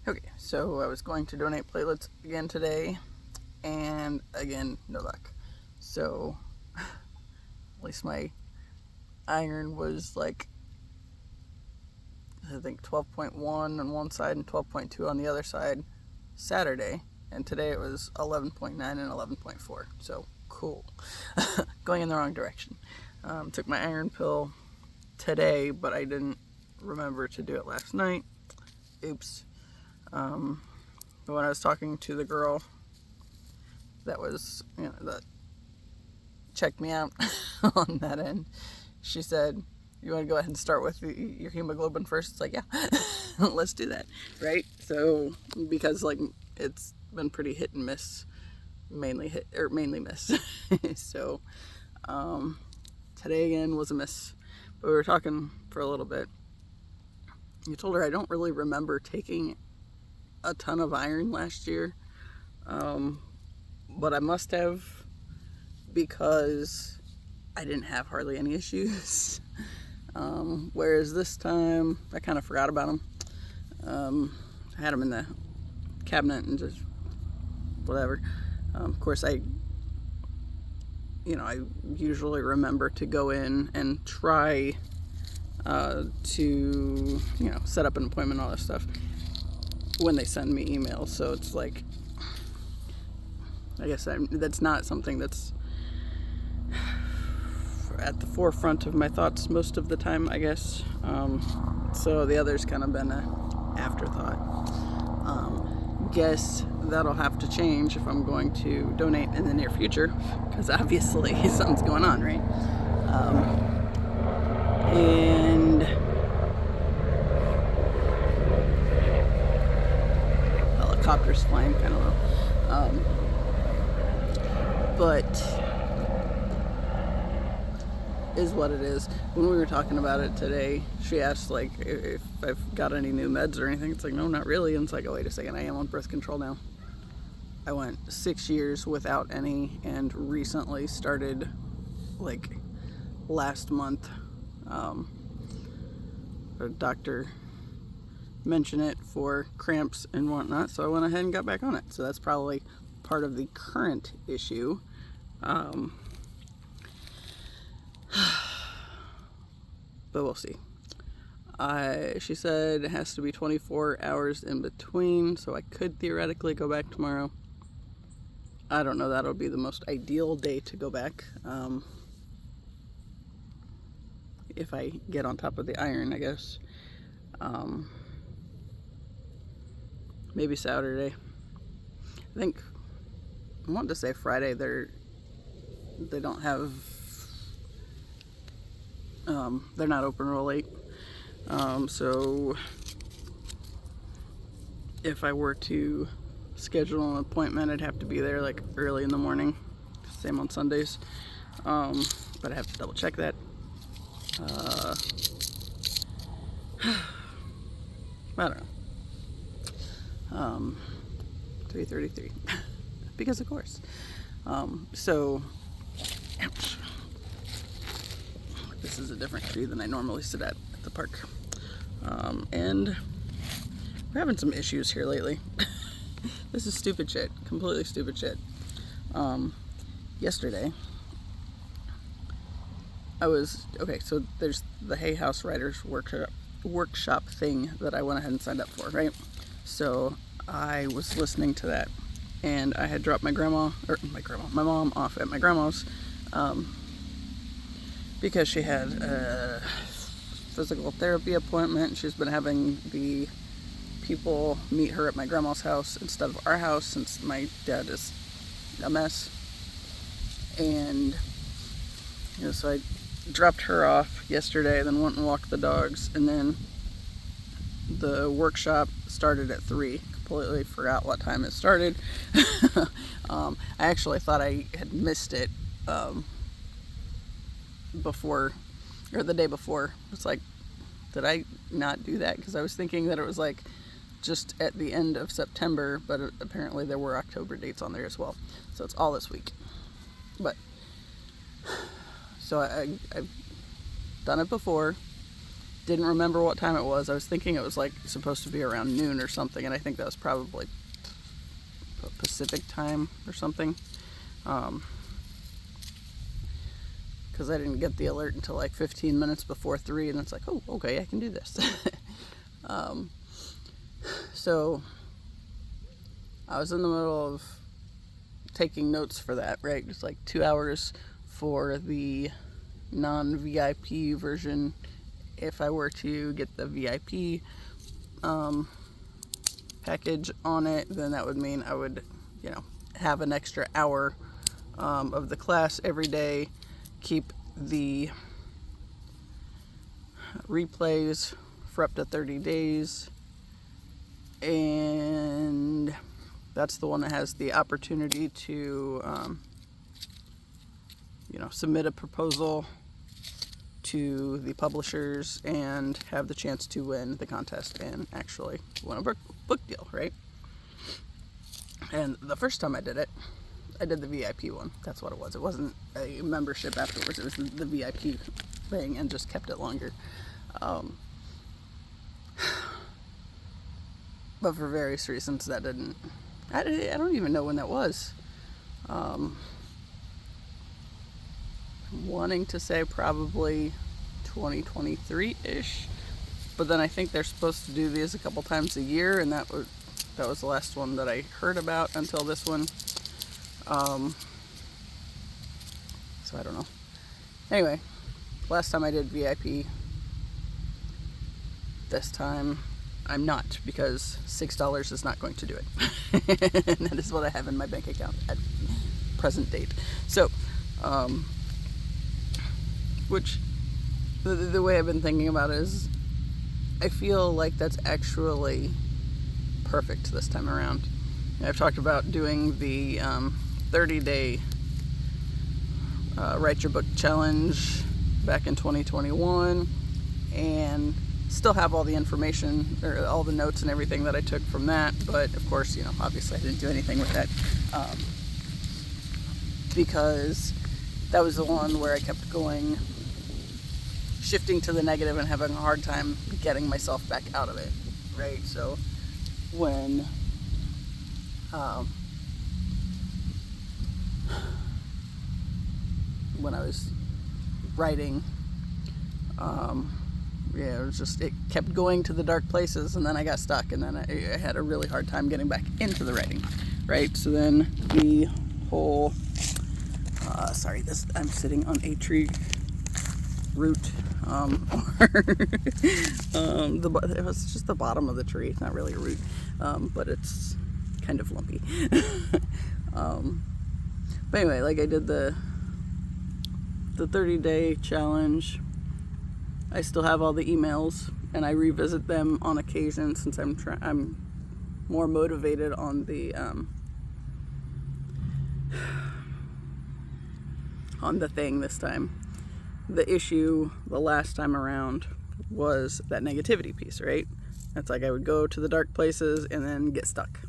Okay, so I was going to donate platelets again today, and again, no luck. So, at least my iron was like, I think 12.1 on one side and 12.2 on the other side Saturday, and today it was 11.9 and 11.4. So, cool. Going in the wrong direction. Took my iron pill today, but I didn't remember to do it last night. Oops. But when I was talking to the girl that was, that checked me out on that end, she said, you want to go ahead and start with your hemoglobin first? It's like, yeah, let's do that, right? So, because like it's been pretty hit and miss, mainly miss. So, today again was a miss, but we were talking for a little bit. You told her I don't really remember taking a ton of iron last year, but I must have, because I didn't have hardly any issues. Whereas this time I kind of forgot about them. I had them in the cabinet and just whatever. Of course, I usually remember to go in and try to set up an appointment, all that stuff, when they send me emails. So it's like, I guess that's not something that's at the forefront of my thoughts most of the time, I guess. So the other's kind of been an afterthought. Guess that'll have to change if I'm going to donate in the near future, because obviously something's going on, right? And helicopters flying kind of low. But is what it is. When we were talking about it today, she asked like if I've got any new meds or anything. It's like, no, not really. And it's like, oh, wait a second, I am on birth control now. I went 6 years without any, and recently started like last month. The doctor mentioned it for cramps and whatnot, so I went ahead and got back on it. So that's probably part of the current issue. But we'll see. She said it has to be 24 hours in between, so I could theoretically go back tomorrow. I don't know, that'll be the most ideal day to go back. If I get on top of the iron, I guess. Maybe Saturday. I think, I want to say Friday, they don't have, they're not open real late. So if I were to schedule an appointment, I'd have to be there like early in the morning. Same on Sundays. But I have to double check that. I don't know. 3:33. Because of course. So, ouch. This is a different tree than I normally sit at the park. And we're having some issues here lately. This is stupid shit. Completely stupid shit. Yesterday, so there's the Hay House Writers workshop thing that I went ahead and signed up for, right? So I was listening to that, and I had dropped my mom off at my grandma's, because she had a physical therapy appointment. She's been having the people meet her at my grandma's house instead of our house, since my dad is a mess. And so I dropped her off yesterday, then went and walked the dogs, and then the workshop started at 3. Completely forgot what time it started. I actually thought I had missed it before, or the day before. It's like, did I not do that? Because I was thinking that it was like just at the end of September, but apparently there were October dates on there as well. So it's all this week. But so I've done it before, didn't remember what time it was. I was thinking it was like supposed to be around noon or something, and I think that was probably Pacific time or something. Because I didn't get the alert until like 15 minutes before 3, and it's like, oh, okay, I can do this. So I was in the middle of taking notes for that, right? It's like 2 hours for the non-VIP version. If I were to get the VIP package on it, then that would mean I would, have an extra hour of the class every day, keep the replays for up to 30 days, and that's the one that has the opportunity to submit a proposal to the publishers and have the chance to win the contest and actually win a book deal, right? And the first time I did it, I did the VIP one. That's what it was. It wasn't a membership afterwards. It was the VIP thing, and just kept it longer. But for various reasons, that didn't... I don't even know when that was. I'm wanting to say probably 2023-ish. But then I think they're supposed to do these a couple times a year, and that was the last one that I heard about until this one. So I don't know. Anyway, last time I did VIP. This time I'm not, because $6 is not going to do it. And that is what I have in my bank account at present date. So, which the way I've been thinking about it is, I feel like that's actually perfect this time around. I've talked about doing the 30-day Write Your Book Challenge back in 2021, and still have all the information, or all the notes and everything that I took from that, but of course, obviously I didn't do anything with that, because that was the one where I kept shifting to the negative and having a hard time getting myself back out of it, right? So when I was writing, it kept going to the dark places, and then I got stuck, and then I had a really hard time getting back into the writing, right? So then the whole, I'm sitting on a tree root, it was just the bottom of the tree. It's not really a root, but it's kind of lumpy. But anyway, like, I did the 30-day challenge. I still have all the emails, and I revisit them on occasion, since I'm more motivated on the thing this time. The issue the last time around was that negativity piece, right? It's like I would go to the dark places and then get stuck,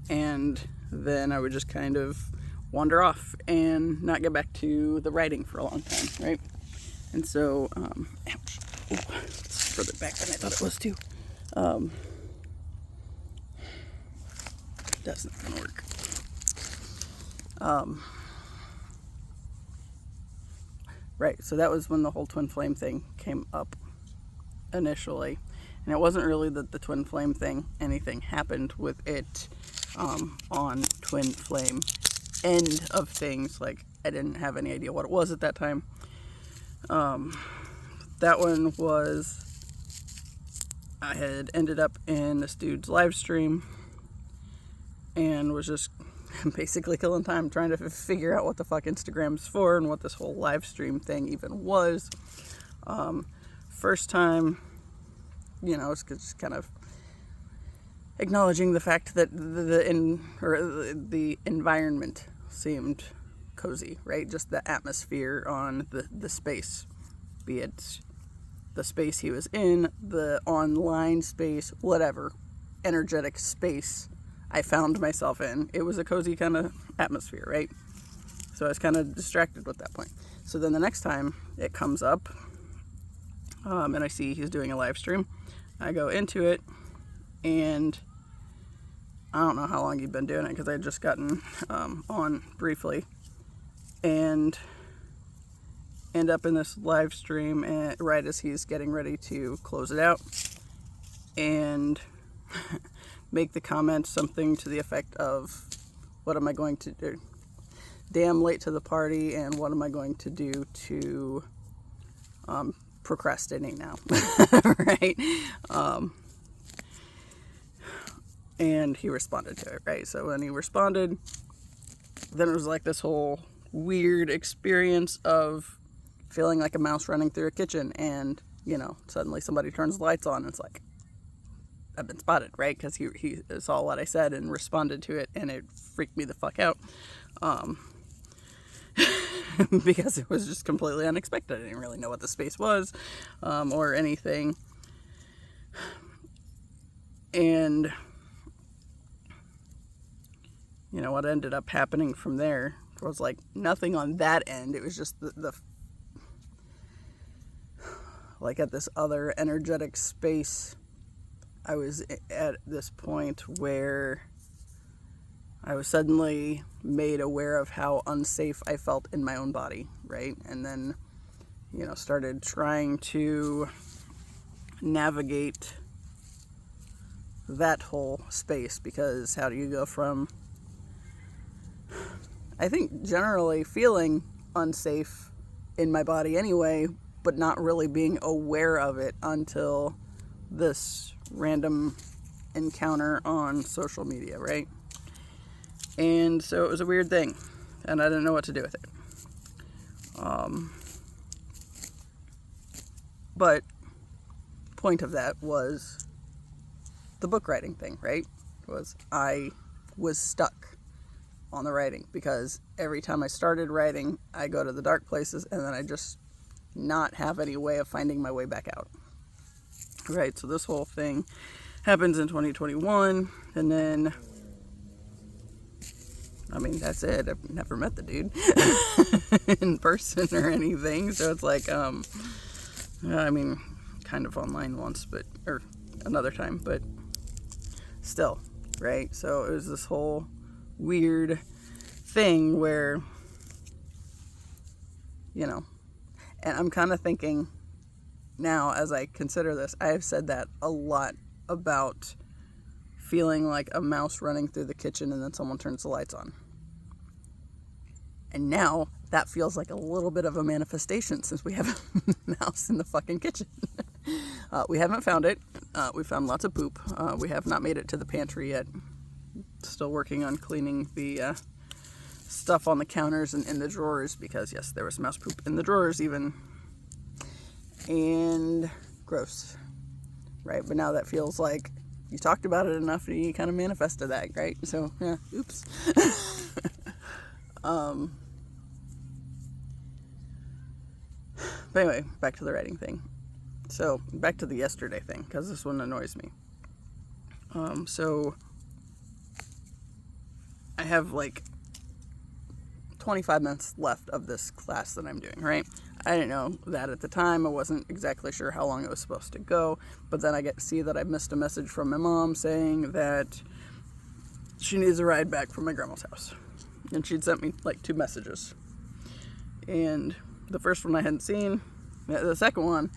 and then I would just kind of wander off and not get back to the writing for a long time, right? And so, ouch, it's further back than I thought it was too. That's not gonna work. Right, so that was when the whole twin flame thing came up initially. And it wasn't really that the twin flame thing, anything happened with it on twin flame end of things. Like, I didn't have any idea what it was at that time. That one was, I had ended up in this dude's live stream and was just basically killing time trying to figure out what the fuck Instagram's for and what this whole live stream thing even was. First time, it's just kind of acknowledging the fact that the environment seemed cozy, right? Just the atmosphere on the space, be it the space he was in, the online space, whatever energetic space I found myself in. It was a cozy kind of atmosphere, right? So I was kind of distracted at that point. So then the next time it comes up, and I see he's doing a live stream. I go into it, and I don't know how long he'd been doing it because I had just gotten on briefly, and end up in this live stream right as he's getting ready to close it out, and make the comment something to the effect of, what am I going to do? Damn late to the party, and what am I going to do to procrastinate now? Right? And he responded to it, right? So when he responded, then it was like this whole weird experience of feeling like a mouse running through a kitchen, and, you know, suddenly somebody turns the lights on, and it's like, I've been spotted, right? Because he saw what I said and responded to it, and it freaked me the fuck out. Because it was just completely unexpected. I didn't really know what the space was, or anything. And, you know, what ended up happening from there was like nothing on that end. It was just the like at this other energetic space, I was at this point where I was suddenly made aware of how unsafe I felt in my own body, right? And then, you know, started trying to navigate that whole space, because how do you go from, I think, generally feeling unsafe in my body anyway, but not really being aware of it until this random encounter on social media, right? And so it was a weird thing, and I didn't know what to do with it. But point of that was the book writing thing, right? I was stuck on the writing, because every time I started writing, I go to the dark places, and then I just not have any way of finding my way back out. Right, so this whole thing happens in 2021, and then, I mean, that's it. I've never met the dude in person or anything, so it's like, I mean, kind of online once, or another time, but still, right? So it was this whole weird thing where, you know, and I'm kind of thinking now, as I consider this, I have said that a lot about feeling like a mouse running through the kitchen and then someone turns the lights on. And now that feels like a little bit of a manifestation, since we have a mouse in the fucking kitchen. We haven't found it. We found lots of poop. We have not made it to the pantry yet. Still working on cleaning the stuff on the counters and in the drawers, because yes, there was mouse poop in the drawers even. And gross, right? But now that feels like you talked about it enough and you kind of manifested that, right? So yeah, oops. But anyway, back to the writing thing. So back to the yesterday thing, because this one annoys me. So I have like 25 minutes left of this class that I'm doing, right? I didn't know that at the time. I wasn't exactly sure how long it was supposed to go, but then I get to see that I missed a message from my mom saying that she needs a ride back from my grandma's house. And she'd sent me like 2 messages. And the first one I hadn't seen. The second one,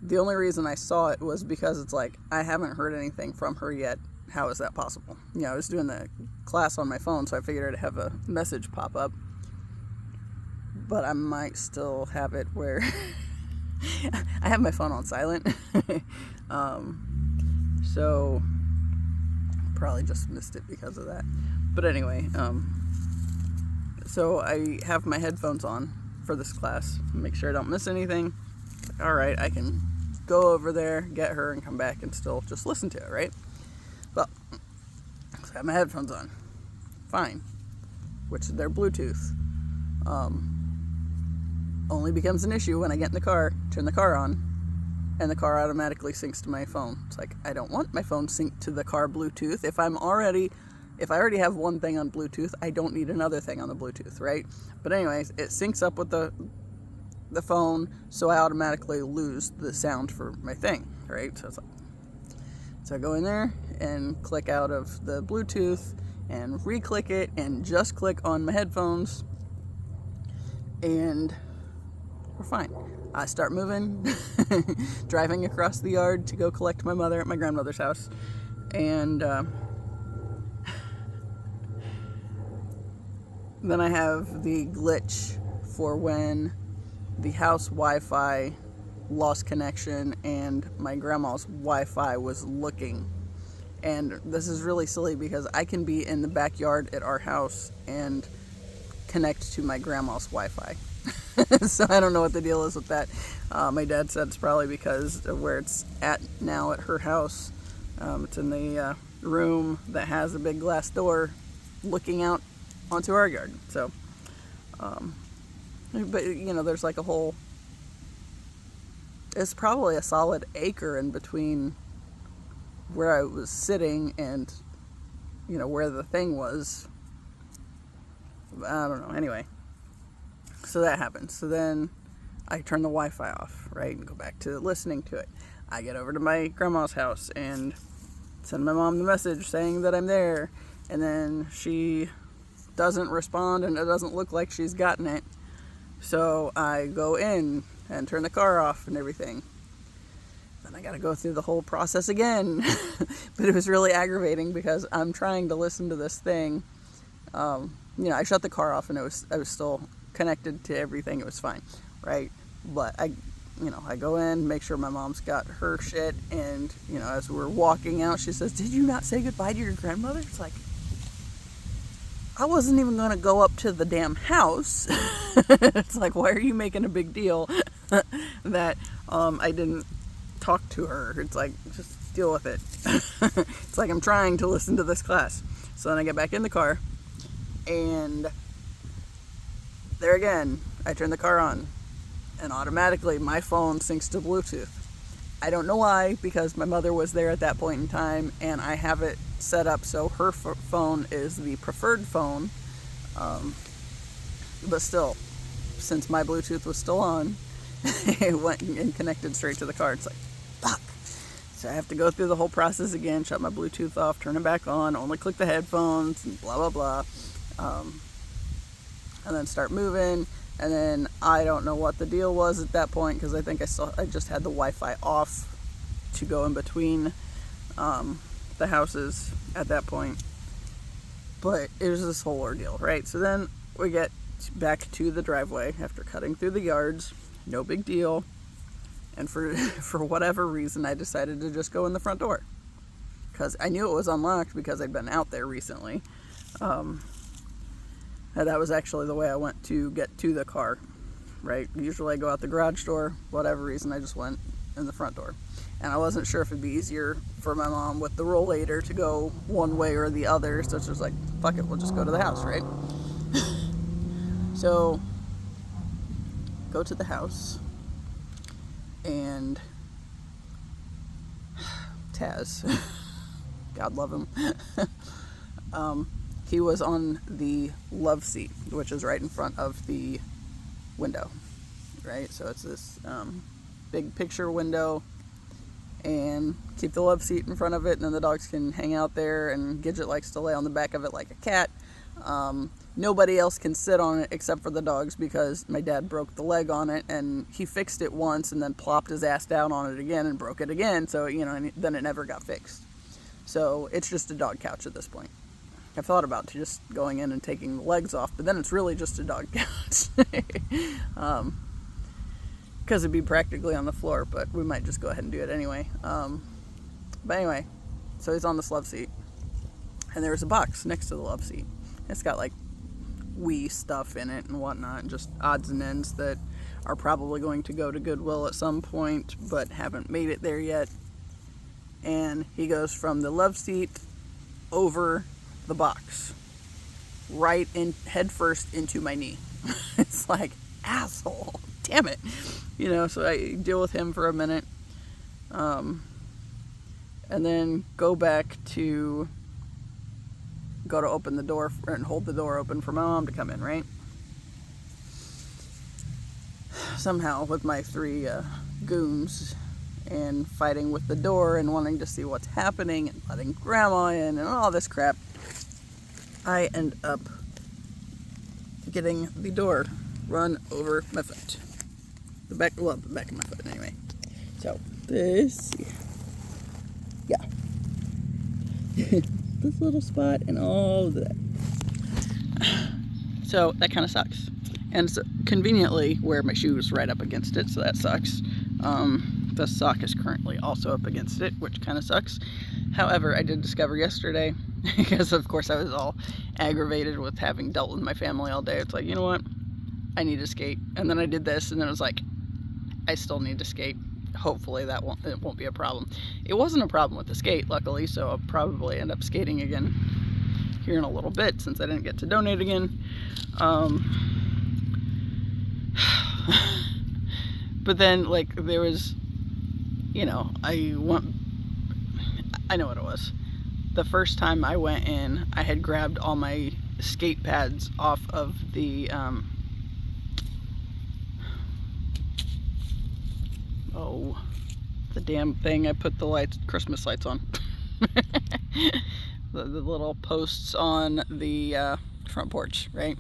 the only reason I saw it was because it's like, I haven't heard anything from her yet. How is that possible? You know, I was doing the class on my phone, so I figured I'd have a message pop up. But I might still have it where I have my phone on silent. So probably just missed it because of that. But anyway, so I have my headphones on for this class, make sure I don't miss anything. Like, all right, I can go over there, get her, and come back and still just listen to it, right? Well, so I have my headphones on. Fine. Which they're Bluetooth. Only becomes an issue when I get in the car, turn the car on, and the car automatically syncs to my phone. It's like, I don't want my phone synced to the car Bluetooth. If I already have one thing on Bluetooth, I don't need another thing on the Bluetooth, right? But anyways, it syncs up with the the phone, so I automatically lose the sound for my thing, right? So it's like, so I go in there and click out of the Bluetooth and re-click it and just click on my headphones, and we're fine. I start moving, driving across the yard to go collect my mother at my grandmother's house, and then I have the glitch for when the house Wi-Fi lost connection and my grandma's Wi-Fi was looking. And this is really silly because I can be in the backyard at our house and connect to my grandma's Wi-Fi. So I don't know what the deal is with that. My dad said it's probably because of where it's at now at her house. It's in the room that has a big glass door looking out onto our yard. So, but you know, there's like a whole, it's probably a solid acre in between where I was sitting and, you know, where the thing was. I don't know. Anyway, so that happens. So then I turn the Wi-Fi off, right, and go back to listening to it. I get over to my grandma's house and send my mom the message saying that I'm there, and then she doesn't respond and it doesn't look like she's gotten it. So I go in and turn the car off and everything. Then I gotta go through the whole process again. But it was really aggravating because I'm trying to listen to this thing. You know, I shut the car off and I was still connected to everything. It was fine, right? But I go in, make sure my mom's got her shit, and you know, as we're walking out, she says, "Did you not say goodbye to your grandmother?" It's like, I wasn't even going to go up to the damn house. It's like, why are you making a big deal that I didn't talk to her? It's like, just deal with it. It's like I'm trying to listen to this class. So then I get back in the car, and there again, I turn the car on, and automatically my phone syncs to Bluetooth. I don't know why, because my mother was there at that point in time, and I have it set up so her phone is the preferred phone. But still, since my Bluetooth was still on, it went and connected straight to the car. It's like, fuck. So I have to go through the whole process again, shut my Bluetooth off, turn it back on, only click the headphones, and blah, blah, blah. And then start moving. And then I don't know what the deal was at that point, because I think I just had the Wi-Fi off to go in between the houses at that point. But it was this whole ordeal, right? So then we get back to the driveway after cutting through the yards. No big deal. And for whatever reason, I decided to just go in the front door, because I knew it was unlocked because I'd been out there recently. And that was actually the way I went to get to the car, right? Usually I go out the garage door, whatever reason, I just went in the front door. And I wasn't sure if it'd be easier for my mom with the rollator to go one way or the other, so it's just like, fuck it, we'll just go to the house, right? So, go to the house, and Taz, God love him, he was on the love seat, which is right in front of the window, right? So it's this big picture window, and keep the love seat in front of it, and then the dogs can hang out there, and Gidget likes to lay on the back of it like a cat. Nobody else can sit on it except for the dogs, because my dad broke the leg on it, and he fixed it once and then plopped his ass down on it again and broke it again, so, you know, and then it never got fixed. So it's just a dog couch at this point. I've thought about just going in and taking the legs off, but then it's really just a dog couch. Because it'd be practically on the floor, but we might just go ahead and do it anyway. But anyway, so he's on this love seat, and there's a box next to the love seat. It's got like wee stuff in it and whatnot, just odds and ends that are probably going to go to Goodwill at some point, but haven't made it there yet. And he goes from the love seat over the box, right in head first into my knee. It's like, asshole, damn it, you know. So I deal with him for a minute, and then go to open the door and hold the door open for my mom to come in, right? somehow with my 3 goons and fighting with the door and wanting to see what's happening and letting grandma in and all this crap, I end up getting the door run over my foot. The back of my foot anyway. So this, yeah, this little spot and all of that. So that kind of sucks. And it's conveniently where my shoe is right up against it, so that sucks. The sock is currently also up against it, which kind of sucks. However, I did discover yesterday, because of course I was all aggravated with having dealt with my family all day. It's like, you know what? I need to skate. And then I did this, and then it was like, I still need to skate. Hopefully it won't be a problem. It wasn't a problem with the skate, luckily, so I'll probably end up skating again here in a little bit since I didn't get to donate again. But then, like, there was, you know, I know what it was. The first time I went in, I had grabbed all my skate pads off of the, the damn thing I put the Christmas lights on. the little posts on the front porch, right?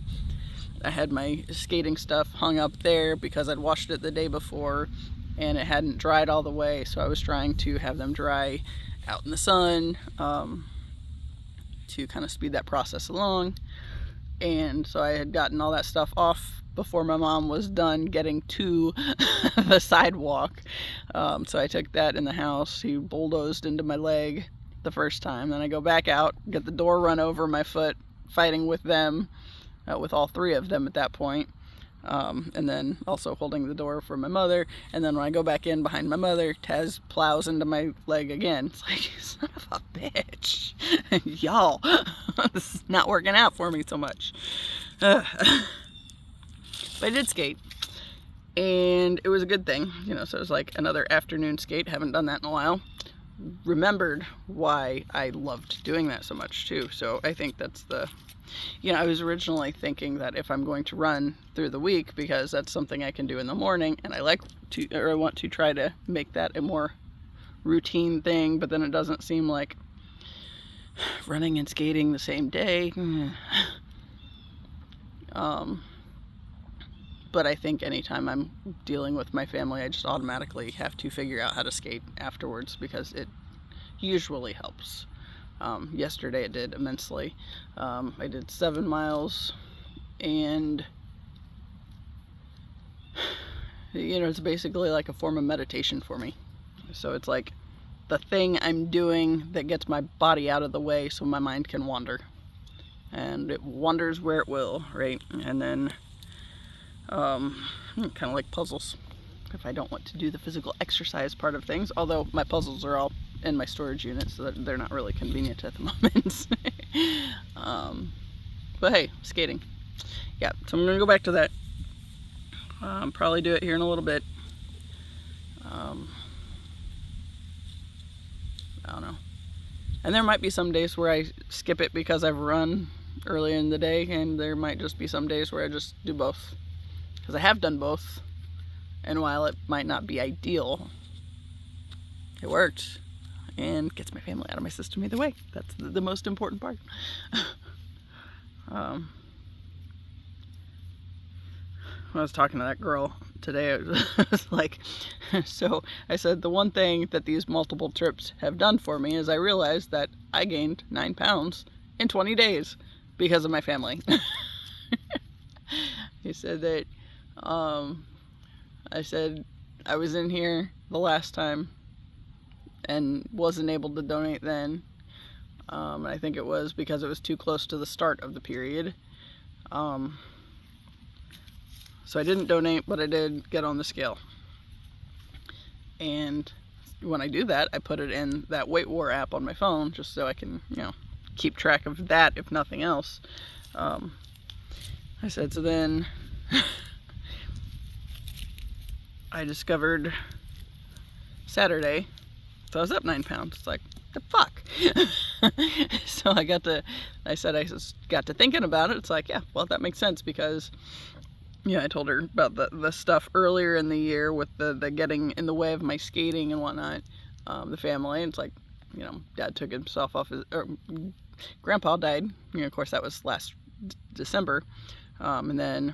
I had my skating stuff hung up there because I'd washed it the day before and it hadn't dried all the way, so I was trying to have them dry out in the sun to kind of speed that process along. And so I had gotten all that stuff off before my mom was done getting to the sidewalk. So I took that in the house. He bulldozed into my leg the first time. Then I go back out, get the door run over my foot, fighting with them. With all 3 of them at that point, and then also holding the door for my mother. And then when I go back in behind my mother, Taz plows into my leg again. It's like, son of a bitch. Y'all, this is not working out for me so much. But I did skate, and it was a good thing, you know, so it was like another afternoon skate. Haven't done that in a while. Remembered why I loved doing that so much too. So I think that's the, you know, I was originally thinking that if I'm going to run through the week, because that's something I can do in the morning, and I want to try to make that a more routine thing, but then it doesn't seem like running and skating the same day. But I think anytime I'm dealing with my family, I just automatically have to figure out how to skate afterwards, because it usually helps. Yesterday it did immensely. I did 7 miles, and you know, it's basically like a form of meditation for me. So it's like the thing I'm doing that gets my body out of the way so my mind can wander, and it wanders where it will, right? And then kind of like puzzles, if I don't want to do the physical exercise part of things, although my puzzles are all in my storage unit, so that they're not really convenient at the moment. But hey, skating. Yeah, so I'm gonna go back to that. Probably do it here in a little bit. I don't know. And there might be some days where I skip it because I've run early in the day, and there might just be some days where I just do both. Because I have done both, and while it might not be ideal, it worked and gets my family out of my system either way. That's the most important part. When I was talking to that girl today, I was like, so I said, the one thing that these multiple trips have done for me is I realized that I gained 9 pounds in 20 days because of my family. He said that, I said, I was in here the last time and wasn't able to donate then. I think it was because it was too close to the start of the period. So I didn't donate, but I did get on the scale. And when I do that, I put it in that Weight War app on my phone, just so I can, you know, keep track of that, if nothing else. I said, so then I discovered Saturday, so I was up 9 pounds. It's like, the fuck? So I got to thinking about it. It's like, yeah, well, that makes sense, because Yeah, I told her about the stuff earlier in the year with the getting in the way of my skating and whatnot. The family, it's like, you know, Dad took himself off his, or Grandpa died. You know, of course, that was last December. And then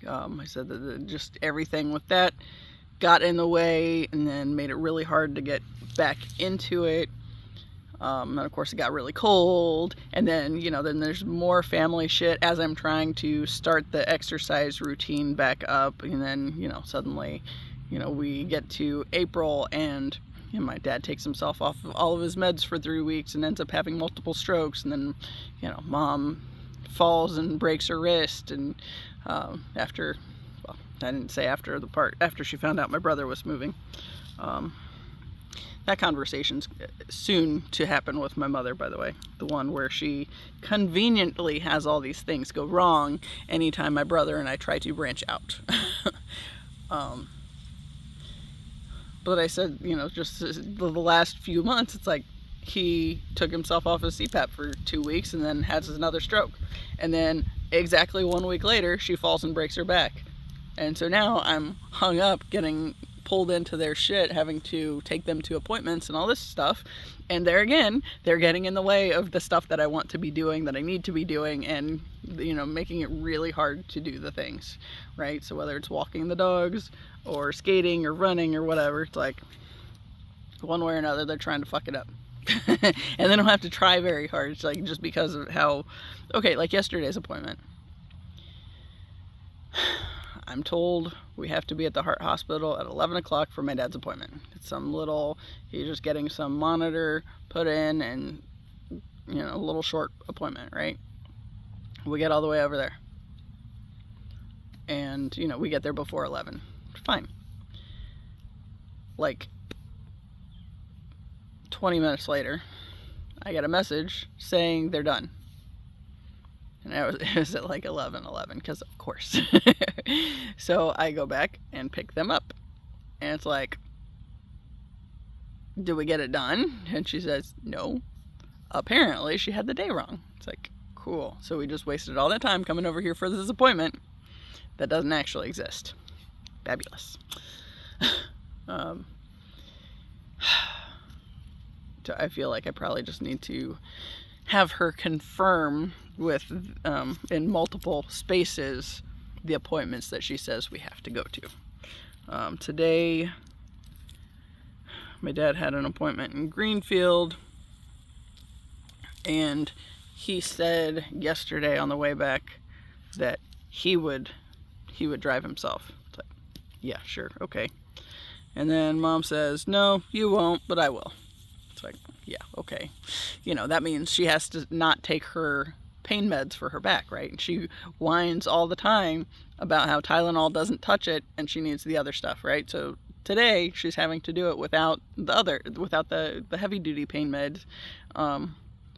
I said that just everything with that got in the way, and then made it really hard to get back into it. And of course it got really cold, and then, you know, then there's more family shit as I'm trying to start the exercise routine back up. And then, you know, suddenly, you know, we get to April, and you know, my dad takes himself off of all of his meds for 3 weeks and ends up having multiple strokes. And then, you know, Mom falls and breaks her wrist, and after, well, I didn't say after the part, after she found out my brother was moving. That conversation's soon to happen with my mother, by the way. The one where she conveniently has all these things go wrong anytime my brother and I try to branch out. But I said, you know, just the last few months, it's like he took himself off his CPAP for 2 weeks and then has another stroke. And then exactly 1 week later, she falls and breaks her back. And so now I'm hung up getting pulled into their shit, having to take them to appointments and all this stuff. And there again, they're getting in the way of the stuff that I want to be doing, that I need to be doing, and, you know, making it really hard to do the things, right? So whether it's walking the dogs or skating or running or whatever, it's like one way or another, they're trying to fuck it up. And they don't have to try very hard. It's like just because of how, okay, like yesterday's appointment. I'm told we have to be at the heart hospital at 11 o'clock for my dad's appointment. It's some little, he's just getting some monitor put in, and, you know, a little short appointment, right? We get all the way over there. And, you know, we get there before 11. Fine. Like 20 minutes later, I get a message saying they're done. And it was at like 11:11, because of course. So I go back and pick them up. And it's like, did we get it done? And she says, no. Apparently she had the day wrong. It's like, cool. So we just wasted all that time coming over here for this appointment that doesn't actually exist. Fabulous. So I feel like I probably just need to have her confirm with, in multiple spaces, the appointments that she says we have to go to. Today, my dad had an appointment in Greenfield, and he said yesterday on the way back that he would drive himself. It's like, yeah, sure, okay. And then Mom says, no, you won't, but I will. It's like, yeah, okay. You know, that means she has to not take her pain meds for her back, right? And she whines all the time about how Tylenol doesn't touch it and she needs the other stuff, right? So today she's having to do it without the heavy duty pain meds,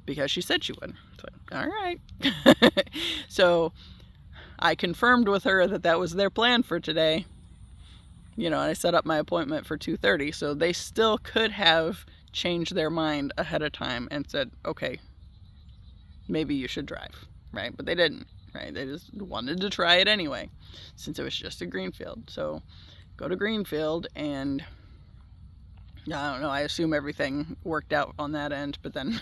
because she said she would. It's like, all right. So I confirmed with her that that was their plan for today. You know, and I set up my appointment for 2:30, so they still could have changed their mind ahead of time and said, okay, maybe you should drive, right? But they didn't, right? They just wanted to try it anyway, since it was just a Greenfield. So go to Greenfield, and I don't know, I assume everything worked out on that end, but then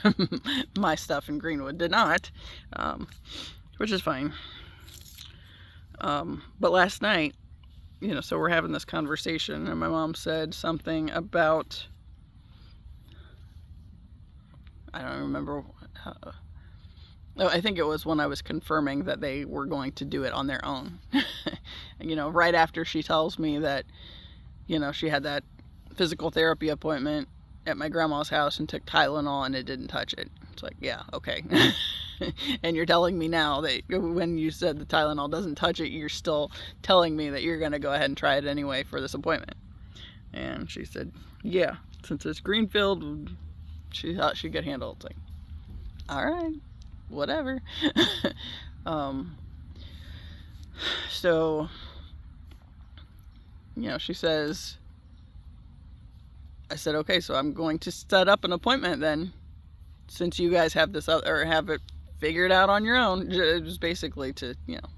my stuff in Greenwood did not, which is fine. But last night, you know, so we're having this conversation, and my mom said something about, I don't remember, I think it was when I was confirming that they were going to do it on their own. You know, right after she tells me that, you know, she had that physical therapy appointment at my grandma's house and took Tylenol and it didn't touch it. It's like, yeah, okay. And you're telling me now that when you said the Tylenol doesn't touch it, you're still telling me that you're going to go ahead and try it anyway for this appointment. And she said, yeah, since it's Greenfield, she thought she could handle it. It's like, all right, whatever. So, you know, she says, I said, okay, so I'm going to set up an appointment then, since you guys have this other, or have it figured out on your own. It was basically to, you know,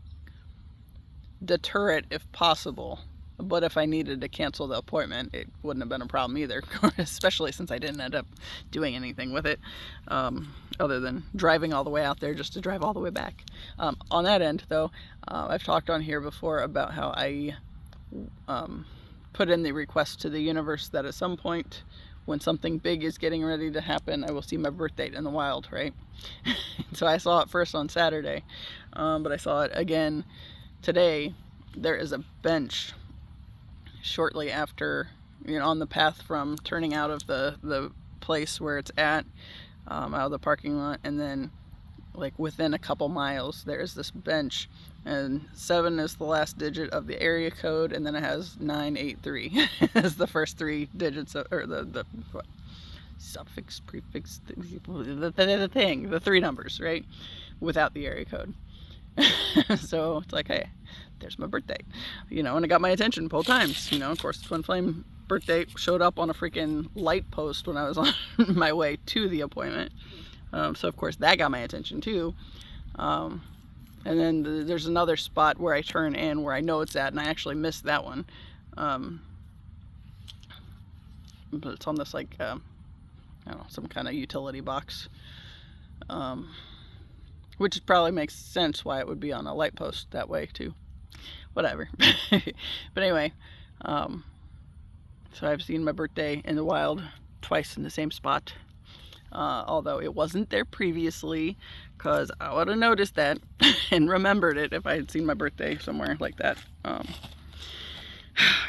deter it if possible. But if I needed to cancel the appointment, it wouldn't have been a problem either, especially since I didn't end up doing anything with it, other than driving all the way out there just to drive all the way back. On that end, though, I've talked on here before about how I put in the request to the universe that at some point, when something big is getting ready to happen, I will see my birth date in the wild, right? So I saw it first on Saturday, but I saw it again today. There is a bench shortly after, on the path from turning out of the place where it's at, out of the parking lot, and then like within a couple miles there's this bench, and 7 is the last digit of the area code, and then it has 983 as the first 3 digits of, or the what, suffix, prefix, the 3 numbers, right, without the area code. So it's like, hey, there's my birthday, and it got my attention both times. Of course, Twin Flame birthday showed up on a freaking light post when I was on my way to the appointment. So of course that got my attention too. And then there's another spot where I turn in where I know it's at, and I actually missed that one. But it's on this like, I don't know, some kind of utility box. Which probably makes sense why it would be on a light post that way too. Whatever. But anyway, so I've seen my birthday in the wild twice in the same spot. Although it wasn't there previously, because I would have noticed that and remembered it if I had seen my birthday somewhere like that.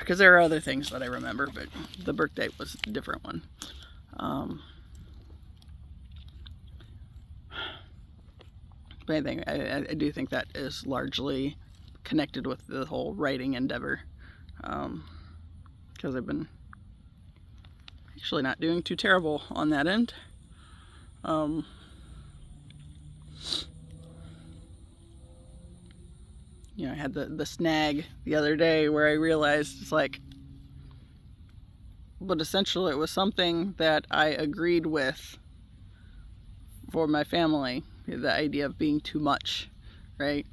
Because there are other things that I remember, but the birthday was a different one. But I do think that is largely connected with the whole writing endeavor, because I've been actually not doing too terrible on that end. I had the snag the other day where I realized it's like, but essentially it was something that I agreed with for my family, the idea of being too much, right?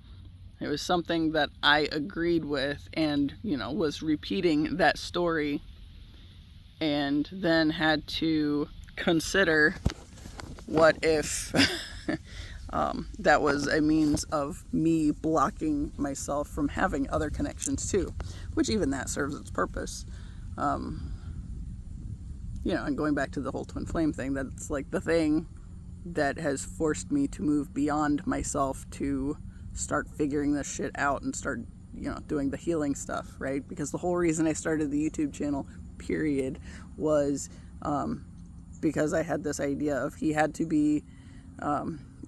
It was something that I agreed with, and was repeating that story, and then had to consider what if that was a means of me blocking myself from having other connections too, which even that serves its purpose. And going back to the whole twin flame thing, that's like the thing that has forced me to move beyond myself to start figuring this shit out and start, doing the healing stuff, right? Because the whole reason I started the YouTube channel, period, was because I had this idea of he had to be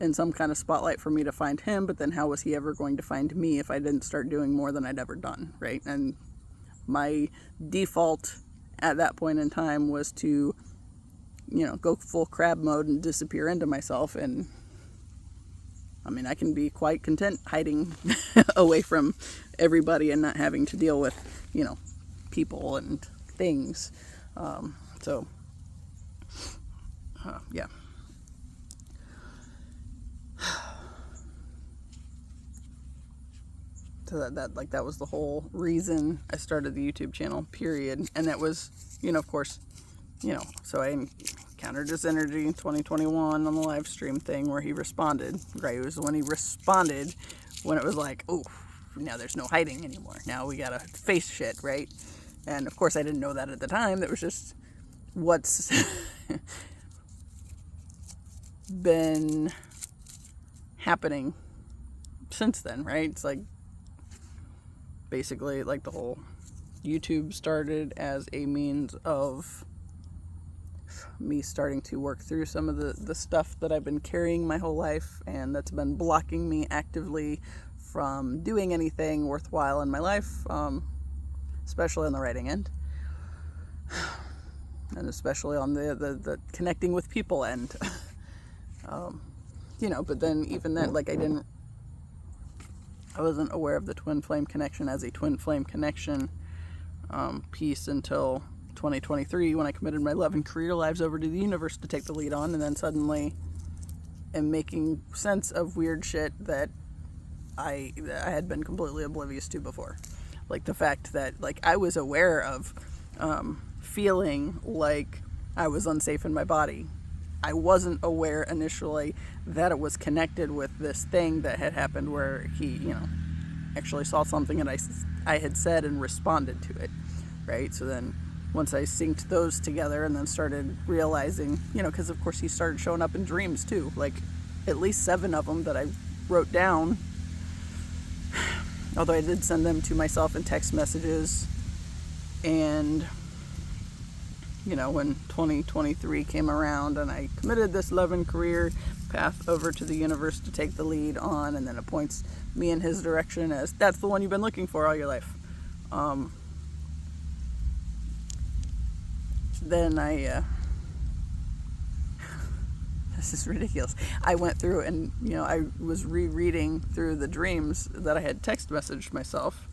in some kind of spotlight for me to find him, but then how was he ever going to find me if I didn't start doing more than I'd ever done, right? And my default at that point in time was to go full crab mode and disappear into myself. And I mean, I can be quite content hiding away from everybody and not having to deal with, people and things. Yeah. So that was the whole reason I started the YouTube channel, period. And that was, of course, so I encountered his energy in 2021 on the live stream thing where he responded, right? It was when he responded when it was like, oh, now there's no hiding anymore. Now we gotta face shit, right? And of course I didn't know that at the time. That was just what's been happening since then, right? It's like basically like the whole YouTube started as a means of me starting to work through some of the stuff that I've been carrying my whole life, and that's been blocking me actively from doing anything worthwhile in my life, especially on the writing end, and especially on the connecting with people end. But then even then, like I wasn't aware of the twin flame connection as a twin flame connection piece until 2023 when I committed my love and career lives over to the universe to take the lead on, and then suddenly am making sense of weird shit that I had been completely oblivious to before. Like the fact that like I was aware of feeling like I was unsafe in my body. I wasn't aware initially that it was connected with this thing that had happened where he, actually saw something and I had said and responded to it, right? So then once I synced those together and then started realizing, because of course he started showing up in dreams too, like at least 7 of them that I wrote down, although I did send them to myself in text messages. And when 2023 came around and I committed this love and career path over to the universe to take the lead on, and then it points me in his direction as that's the one you've been looking for all your life. Then this is ridiculous. I went through and, I was rereading through the dreams that I had text messaged myself,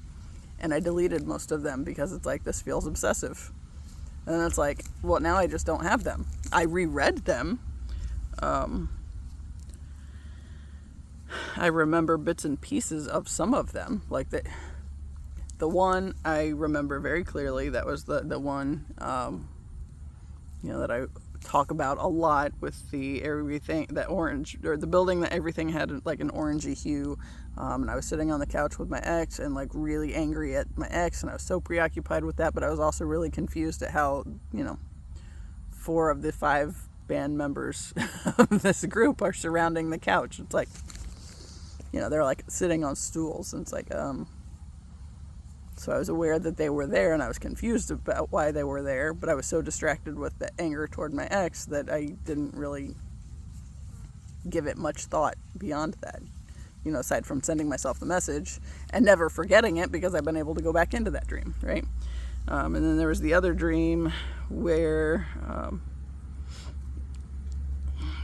and I deleted most of them because it's like, this feels obsessive. And then it's like, well, now I just don't have them. I reread them. I remember bits and pieces of some of them. Like the one I remember very clearly, that was the one, that I talk about a lot with the everything, that orange, or the building that everything had like an orangey hue. And I was sitting on the couch with my ex and like really angry at my ex, and I was so preoccupied with that, but I was also really confused at how, 4 of the 5 band members of this group are surrounding the couch. It's like, they're like sitting on stools, and it's like, so I was aware that they were there, and I was confused about why they were there, but I was so distracted with the anger toward my ex that I didn't really give it much thought beyond that. Aside from sending myself the message and never forgetting it because I've been able to go back into that dream, right? And then there was the other dream where,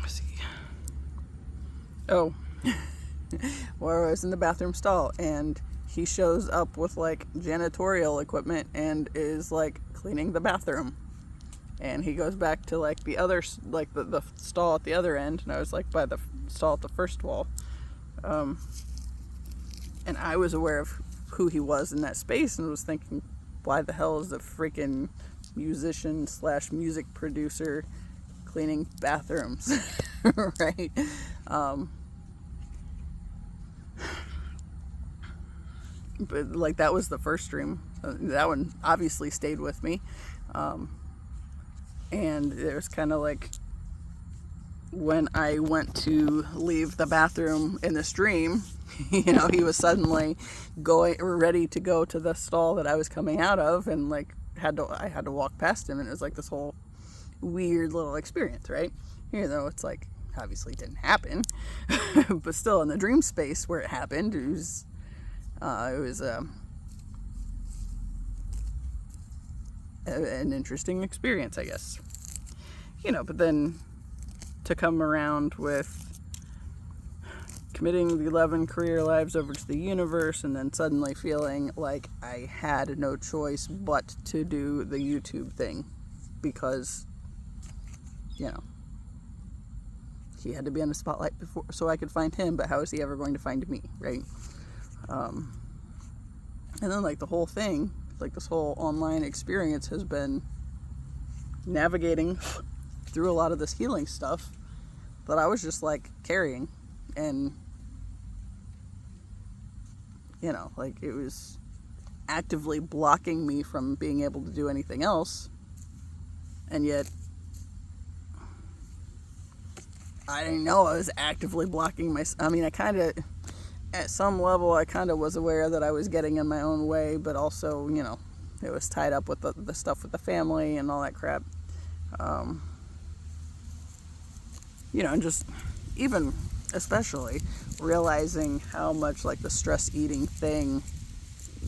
let's see. Oh, where I was in the bathroom stall and he shows up with like janitorial equipment and is like cleaning the bathroom. And he goes back to like the other, like the stall at the other end, and I was like by the stall at the first wall. And I was aware of who he was in that space and was thinking, why the hell is a freaking musician / music producer cleaning bathrooms, right? But like that was the first dream. That one obviously stayed with me. And it was kind of like when I went to leave the bathroom in this dream, he was suddenly ready to go to the stall that I was coming out of, and like I had to walk past him, and it was like this whole weird little experience, right? Even though it's like obviously didn't happen, but still in the dream space where it happened, it was an interesting experience, I guess. But then to come around with committing the 11 career lives over to the universe, and then suddenly feeling like I had no choice but to do the YouTube thing because, he had to be in the spotlight before so I could find him, but how is he ever going to find me, right? And then like the whole thing, like this whole online experience has been navigating through a lot of this healing stuff that I was just like carrying, and like it was actively blocking me from being able to do anything else. And yet I didn't know I was actively blocking myself. I mean, at some level I kind of was aware that I was getting in my own way, but also it was tied up with the stuff with the family and all that crap. And just even especially realizing how much like the stress eating thing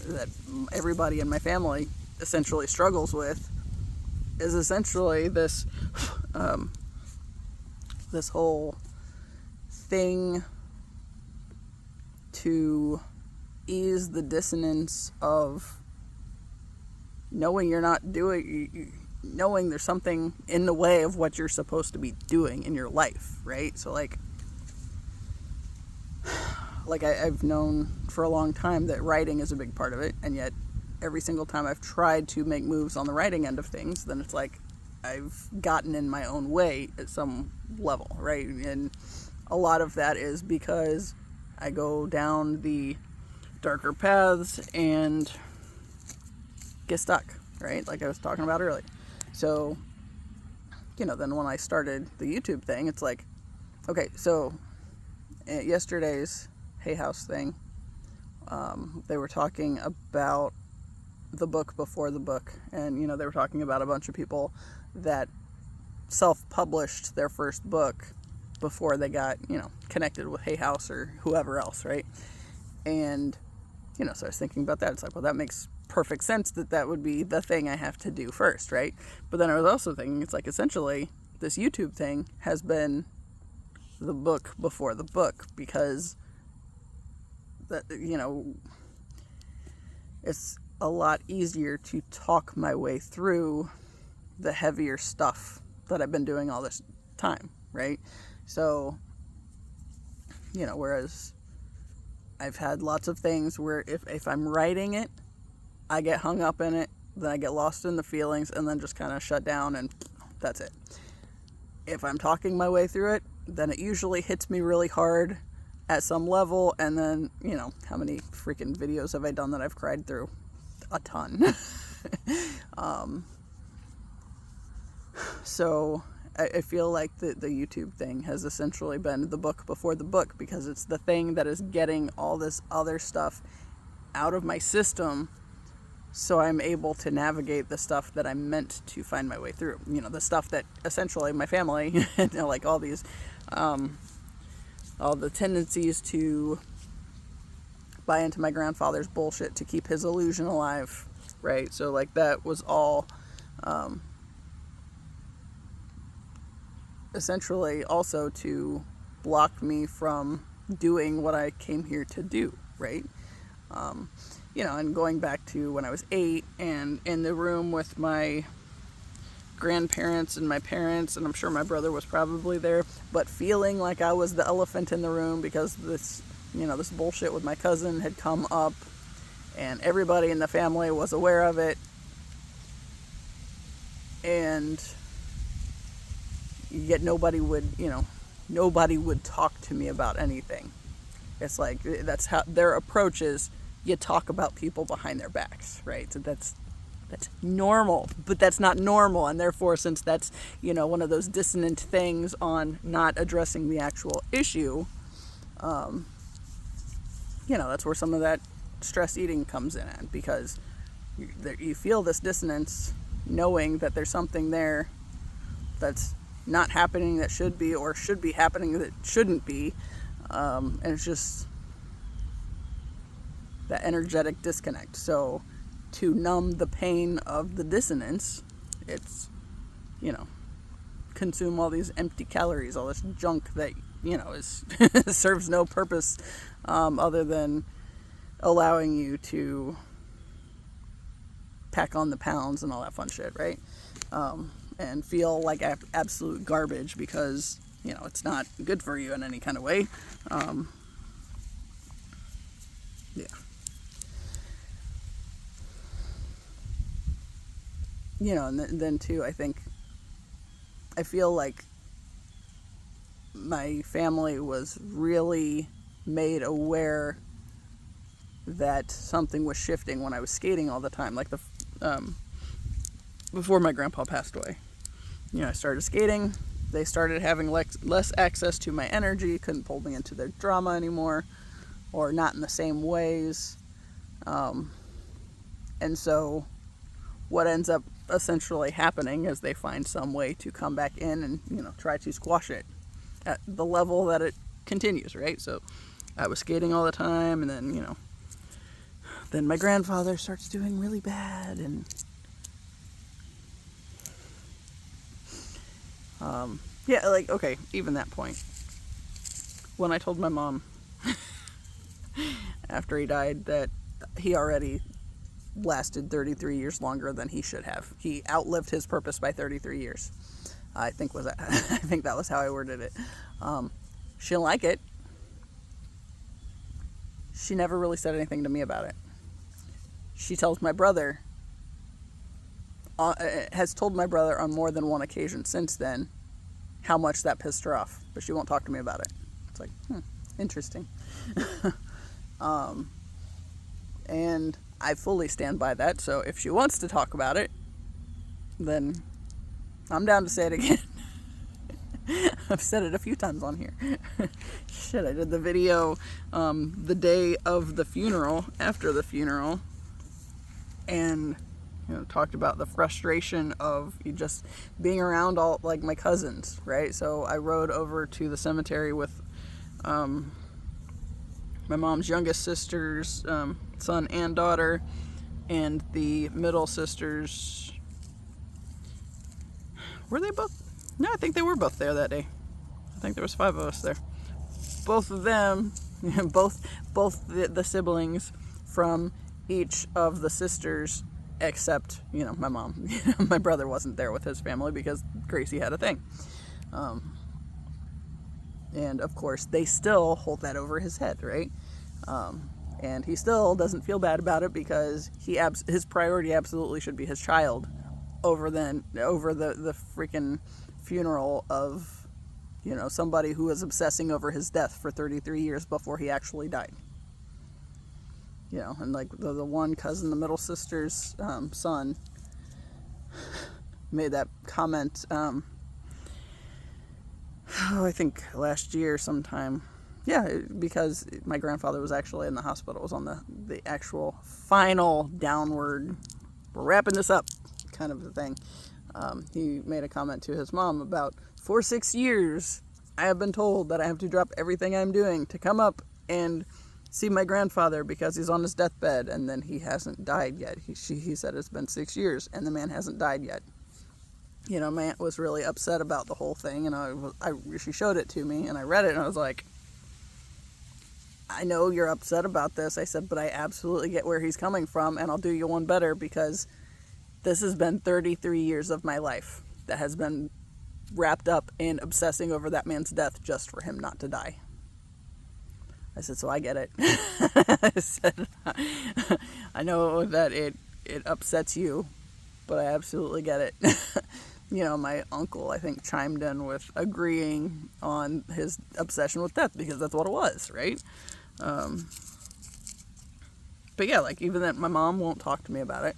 that everybody in my family essentially struggles with is essentially this this whole thing to ease the dissonance of knowing you're not knowing there's something in the way of what you're supposed to be doing in your life, right? So like like I've known for a long time that writing is a big part of it, and yet every single time I've tried to make moves on the writing end of things, then it's like I've gotten in my own way at some level, right? And a lot of that is because I go down the darker paths and get stuck, right? Like I was talking about earlier. So, then when I started the YouTube thing, it's like, okay, so at yesterday's Hay House thing, they were talking about the book before the book, and they were talking about a bunch of people that self-published their first book before they got connected with Hay House or whoever else, right? And so I was thinking about that. It's like, well, that makes perfect sense that would be the thing I have to do first, right? But then I was also thinking, it's like, essentially this YouTube thing has been the book before the book, because that it's a lot easier to talk my way through the heavier stuff that I've been doing all this time, right? So, whereas I've had lots of things where if I'm writing it, I get hung up in it, then I get lost in the feelings, and then just kind of shut down, and that's it. If I'm talking my way through it, then it usually hits me really hard at some level, and then, how many freaking videos have I done that I've cried through? A ton. So I feel like the YouTube thing has essentially been the book before the book, because it's the thing that is getting all this other stuff out of my system, so I'm able to navigate the stuff that I'm meant to find my way through. The stuff that essentially my family, like all these, all the tendencies to buy into my grandfather's bullshit to keep his illusion alive, right? So like that was all essentially also to block me from doing what I came here to do, right? And going back to when I was 8 and in the room with my grandparents and my parents, and I'm sure my brother was probably there, but feeling like I was the elephant in the room because this bullshit with my cousin had come up and everybody in the family was aware of it, and yet nobody would talk to me about anything. It's like, that's how their approach is. You talk about people behind their backs, right? So that's normal, but that's not normal, and therefore, since that's one of those dissonant things on not addressing the actual issue, that's where some of that stress eating comes in at, because you feel this dissonance knowing that there's something there that's not happening that should be, or should be happening that shouldn't be, and it's just that energetic disconnect. So to numb the pain of the dissonance, it's consume all these empty calories, all this junk that is serves no purpose other than allowing you to pack on the pounds and all that fun shit, right? And feel like absolute garbage because it's not good for you in any kind of way. And then too, I feel like my family was really made aware that something was shifting when I was skating all the time. Like before my grandpa passed away, I started skating. They started having less access to my energy, couldn't pull me into their drama anymore, or not in the same ways. And so what ends up essentially happening is they find some way to come back in and, try to squash it at the level that it continues, right? So I was skating all the time, and then, then my grandfather starts doing really bad, and even that point, when I told my mom after he died that he already lasted 33 years longer than he should have. He outlived his purpose by 33 years. I think that was how I worded it. She didn't like it. She never really said anything to me about it. She tells my brother, has told my brother on more than one occasion since then how much that pissed her off, but she won't talk to me about it. It's like, interesting. And I fully stand by that, so if she wants to talk about it, then I'm down to say it again. I've said it a few times on here. Shit, I did the video the day of the funeral, after the funeral, and talked about the frustration of just being around all, like, my cousins, right? So I rode over to the cemetery with my mom's youngest sister's son and daughter, and the middle sister's... Were they both? No, I think they were both there that day. I think there was 5 of us there. Both of them, both the siblings from each of the sisters, except, my mom. My brother wasn't there with his family because Gracie had a thing. And of course, they still hold that over his head, right? And he still doesn't feel bad about it because his priority absolutely should be his child over the freaking funeral of, somebody who was obsessing over his death for 33 years before he actually died. And like the one cousin, the middle sister's son, made that comment, I think last year sometime. Yeah, because my grandfather was actually in the hospital. It was on the actual final downward, we're wrapping this up kind of a thing. He made a comment to his mom about, for 6 years, I have been told that I have to drop everything I'm doing to come up and see my grandfather because he's on his deathbed, and then he hasn't died yet. He said it's been 6 years, and the man hasn't died yet. My aunt was really upset about the whole thing, and she showed it to me, and I read it, and I was like, I know you're upset about this. I said, but I absolutely get where he's coming from, and I'll do you one better, because this has been 33 years of my life that has been wrapped up in obsessing over that man's death just for him not to die. I said, so I get it. I said, I know that it upsets you, but I absolutely get it. My uncle, I think, chimed in with agreeing on his obsession with death, because that's what it was, right? But yeah, like, even that, my mom won't talk to me about it,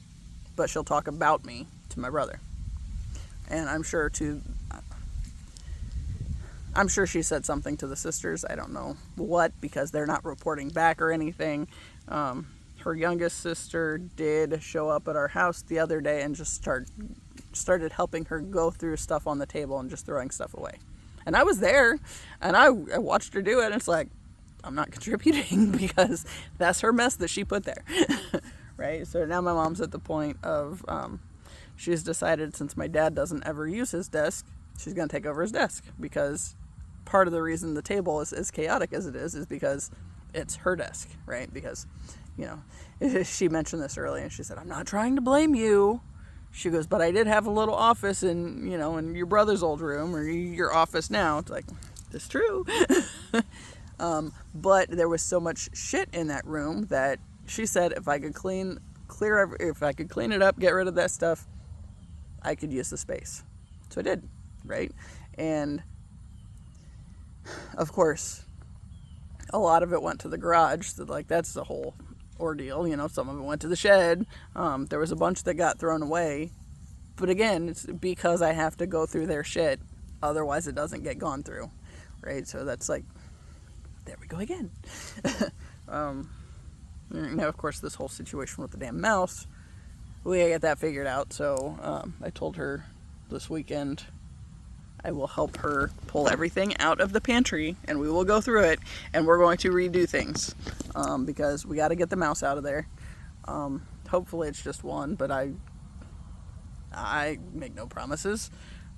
but she'll talk about me to my brother. And I'm sure she said something to the sisters. I don't know what, because they're not reporting back or anything. Her youngest sister did show up at our house the other day and just started helping her go through stuff on the table and just throwing stuff away. And I was there, and I watched her do it, and it's like, I'm not contributing because that's her mess that she put there. Right? So now my mom's at the point of, she's decided, since my dad doesn't ever use his desk, she's going to take over his desk, because part of the reason the table is as chaotic as it is because it's her desk, right? Because, she mentioned this earlier, and she said, I'm not trying to blame you. She goes, but I did have a little office in your brother's old room, or your office now. It's like, it's true. But there was so much shit in that room that she said if I could clean it up, get rid of that stuff, I could use the space. So I did, right? And of course, a lot of it went to the garage. So, like, that's the whole ordeal. Some of it went to the shed. There was a bunch that got thrown away. But again, it's because I have to go through their shit. Otherwise, it doesn't get gone through, right? So that's like, there we go again. Now, of course, this whole situation with the damn mouse, we gotta get that figured out. So I told her this weekend I will help her pull everything out of the pantry, and we will go through it, and we're going to redo things, because we got to get the mouse out of there. Hopefully it's just one, but I make no promises.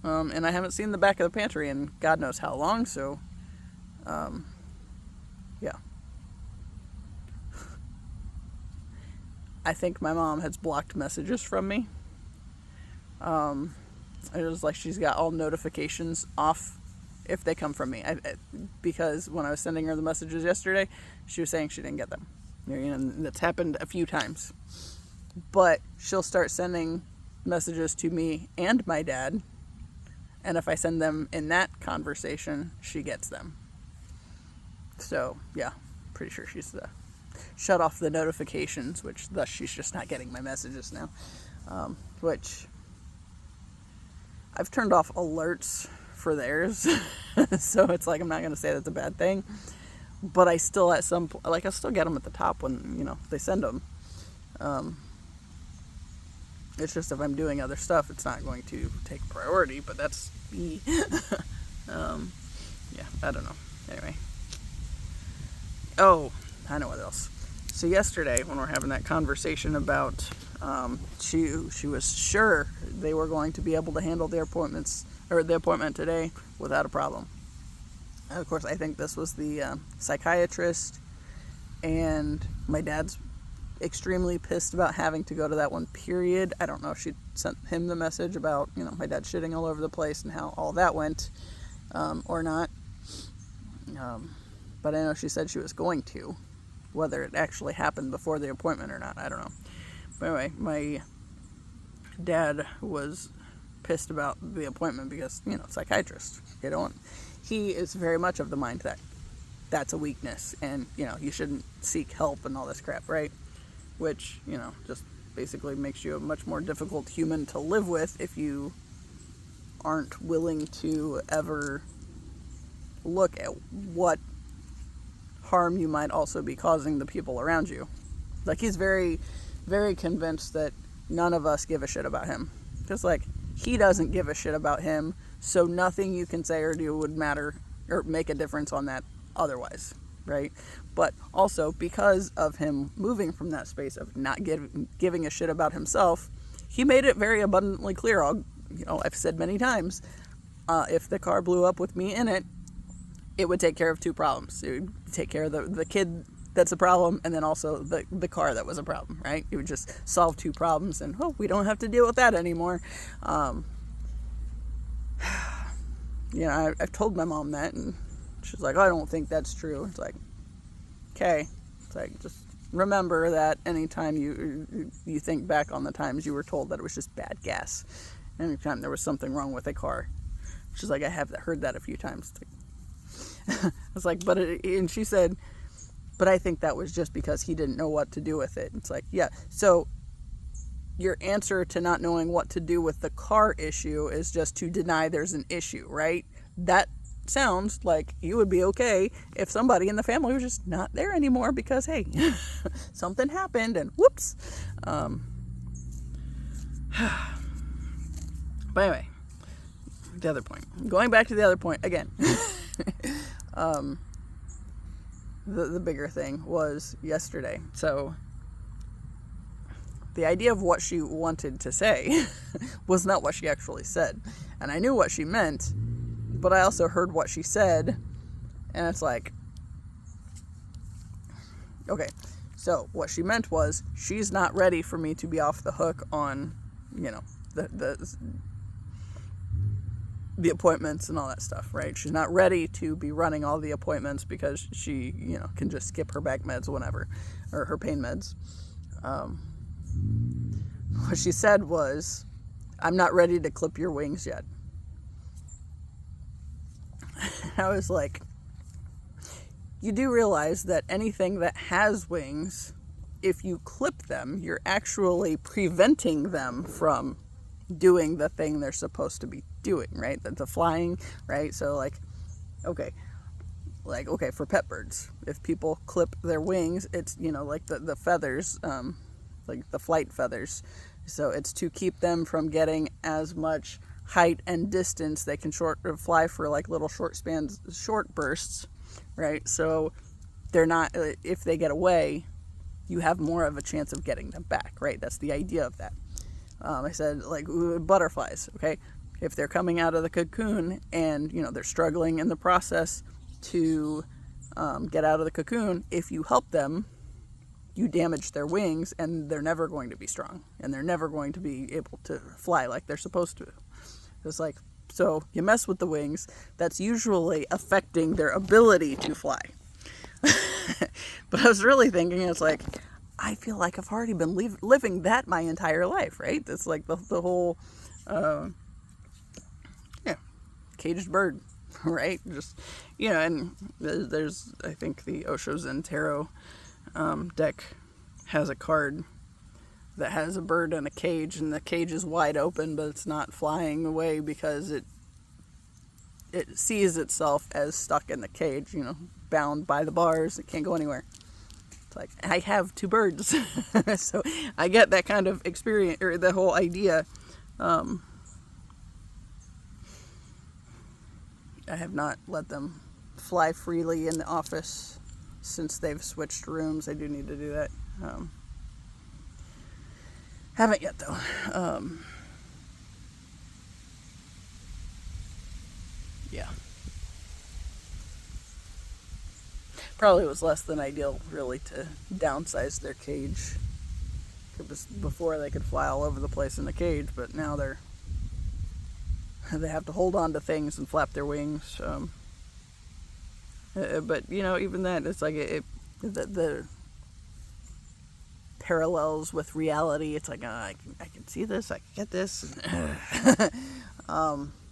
And I haven't seen the back of the pantry in God knows how long, so yeah. I think my mom has blocked messages from me. It was like she's got all notifications off if they come from me. Because when I was sending her the messages yesterday, she was saying she didn't get them. You know, that's happened a few times. But she'll start sending messages to me and my dad, and if I send them in that conversation, she gets them. So, yeah, pretty sure she's shut off the notifications, which thus she's just not getting my messages now. Which I've turned off alerts for theirs, so it's like I'm not going to say that's a bad thing, but I still at some point, like I still get them at the top when, you know, they send them. It's just if I'm doing other stuff, it's not going to take priority, but that's me. Yeah, I don't know. Anyway. Oh, I know what else. So yesterday, when we're having that conversation about, she was sure they were going to be able to handle the appointment today without a problem. And of course, I think this was the psychiatrist, and my dad's extremely pissed about having to go to that one, period. I don't know if she sent him the message about, you know, my dad shitting all over the place and how all that went, or not. But I know she said she was going to. Whether it actually happened before the appointment or not, I don't know. But anyway, my dad was pissed about the appointment because, you know, psychiatrist. He is very much of the mind that that's a weakness and, you know, you shouldn't seek help and all this crap, right? Which, you know, just basically makes you a much more difficult human to live with if you aren't willing to ever look at what harm you might also be causing the people around you. Like, he's very, very convinced that none of us give a shit about him. Just like, he doesn't give a shit about him, so nothing you can say or do would matter or make a difference on that otherwise, right? But also, because of him moving from that space of not giving a shit about himself, he made it very abundantly clear, I've said many times, if the car blew up with me in it, it would take care of two problems. It would take care of the kid that's a problem, and then also the car that was a problem, right? It would just solve two problems, and we don't have to deal with that anymore. I've told my mom that, and she's like, I don't think that's true. It's like, okay. It's like, just remember that anytime you think back on the times you were told that it was just bad gas, anytime there was something wrong with a car. She's like, I have heard that a few times. It's like, I was like, and she said, but I think that was just because he didn't know what to do with it. It's like, yeah, so your answer to not knowing what to do with the car issue is just to deny there's an issue, right? That sounds like you would be okay if somebody in the family was just not there anymore because, hey, something happened and whoops. But anyway, the other point. Going back to the other point again. The bigger thing was yesterday. So the idea of what she wanted to say was not what she actually said. And I knew what she meant, but I also heard what she said, and it's like, okay, so what she meant was she's not ready for me to be off the hook on, you know, the appointments and all that stuff, right? She's not ready to be running all the appointments because she, you know, can just skip her back meds whenever, or her pain meds. What she said was, I'm not ready to clip your wings yet. I was like, you do realize that anything that has wings, if you clip them, you're actually preventing them from doing the thing they're supposed to be doing, right? The flying, right? So okay, for pet birds, if people clip their wings, it's, you know, like the feathers, like the flight feathers. So it's to keep them from getting as much height and distance. They can fly for like little short bursts, right? So they're not, if they get away, you have more of a chance of getting them back, right? That's the idea of that. I said, like, butterflies, okay? If they're coming out of the cocoon and, you know, they're struggling in the process to get out of the cocoon, if you help them, you damage their wings and they're never going to be strong and they're never going to be able to fly like they're supposed to. It's like, So you mess with the wings, that's usually affecting their ability to fly. But I was really thinking, it's like, I feel like I've already been living that my entire life, right? It's like the whole, yeah, caged bird, right? Just, and there's, I think the OSHO Zen Tarot deck has a card that has a bird in a cage, and the cage is wide open, but it's not flying away because it sees itself as stuck in the cage, bound by the bars. It can't go anywhere. It's like, I have two birds. So I get that kind of experience, or the whole idea. I have not let them fly freely in the office since they've switched rooms. I do need to do that. Haven't yet, though. Yeah. Probably was less than ideal, really, to downsize their cage. It was before they could fly all over the place in the cage, but now they have to hold on to things and flap their wings. But even that, it's like the parallels with reality. It's like, I can see this, I can get this.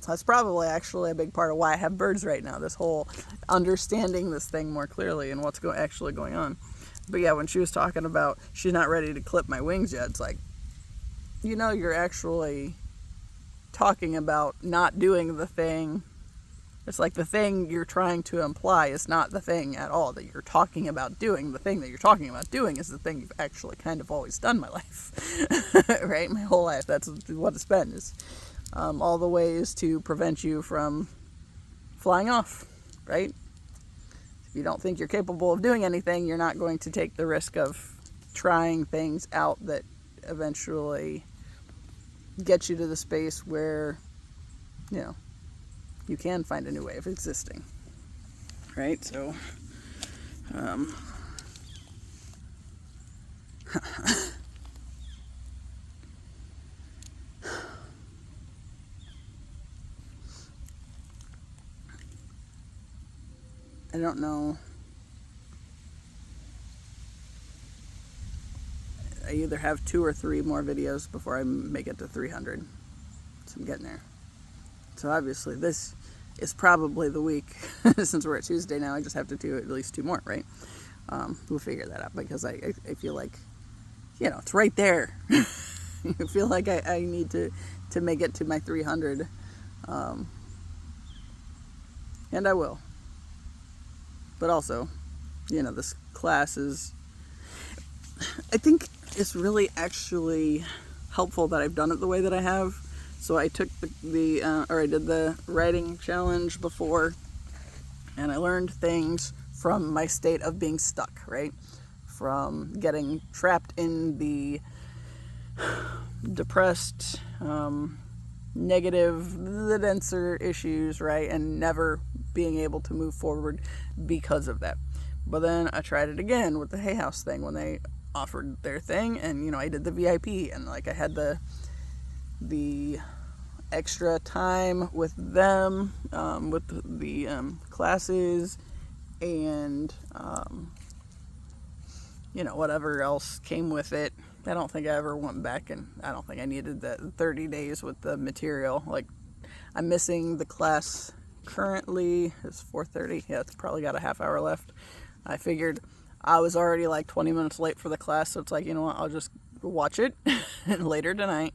That's probably actually a big part of why I have birds right now. This whole understanding this thing more clearly and what's actually going on. But yeah, when she was talking about she's not ready to clip my wings yet, it's like, you're actually talking about not doing the thing. It's like the thing you're trying to imply is not the thing at all that you're talking about doing. The thing that you're talking about doing is the thing you've actually kind of always done my life. Right? My whole life. That's what it's been. Is all the ways to prevent you from flying off. Right? If you don't think you're capable of doing anything, you're not going to take the risk of trying things out that eventually get you to the space where, you can find a new way of existing, right? So, I don't know. I either have 2 or 3 more videos before I make it to 300. So I'm getting there. So obviously this is probably the week. Since we're at Tuesday now, I just have to do at least 2 more, right? We'll figure that out because I feel like, it's right there. I feel like I need to make it to my 300. And I will. But also, this class is, I think it's really actually helpful that I've done it the way that I have. So I took I did the writing challenge before, and I learned things from my state of being stuck, right? From getting trapped in the depressed, negative, the denser issues, right? And never being able to move forward because of that. But then I tried it again with the Hay House thing when they offered their thing, and I did the VIP, and like I had the extra time with them, with the classes, and whatever else came with it. I don't think I ever went back, and I don't think I needed the 30 days with the material. Like, I'm missing the class currently. It's 4:30. Yeah, it's probably got a half hour left. I figured I was already like 20 minutes late for the class, so it's like, I'll just watch it later tonight.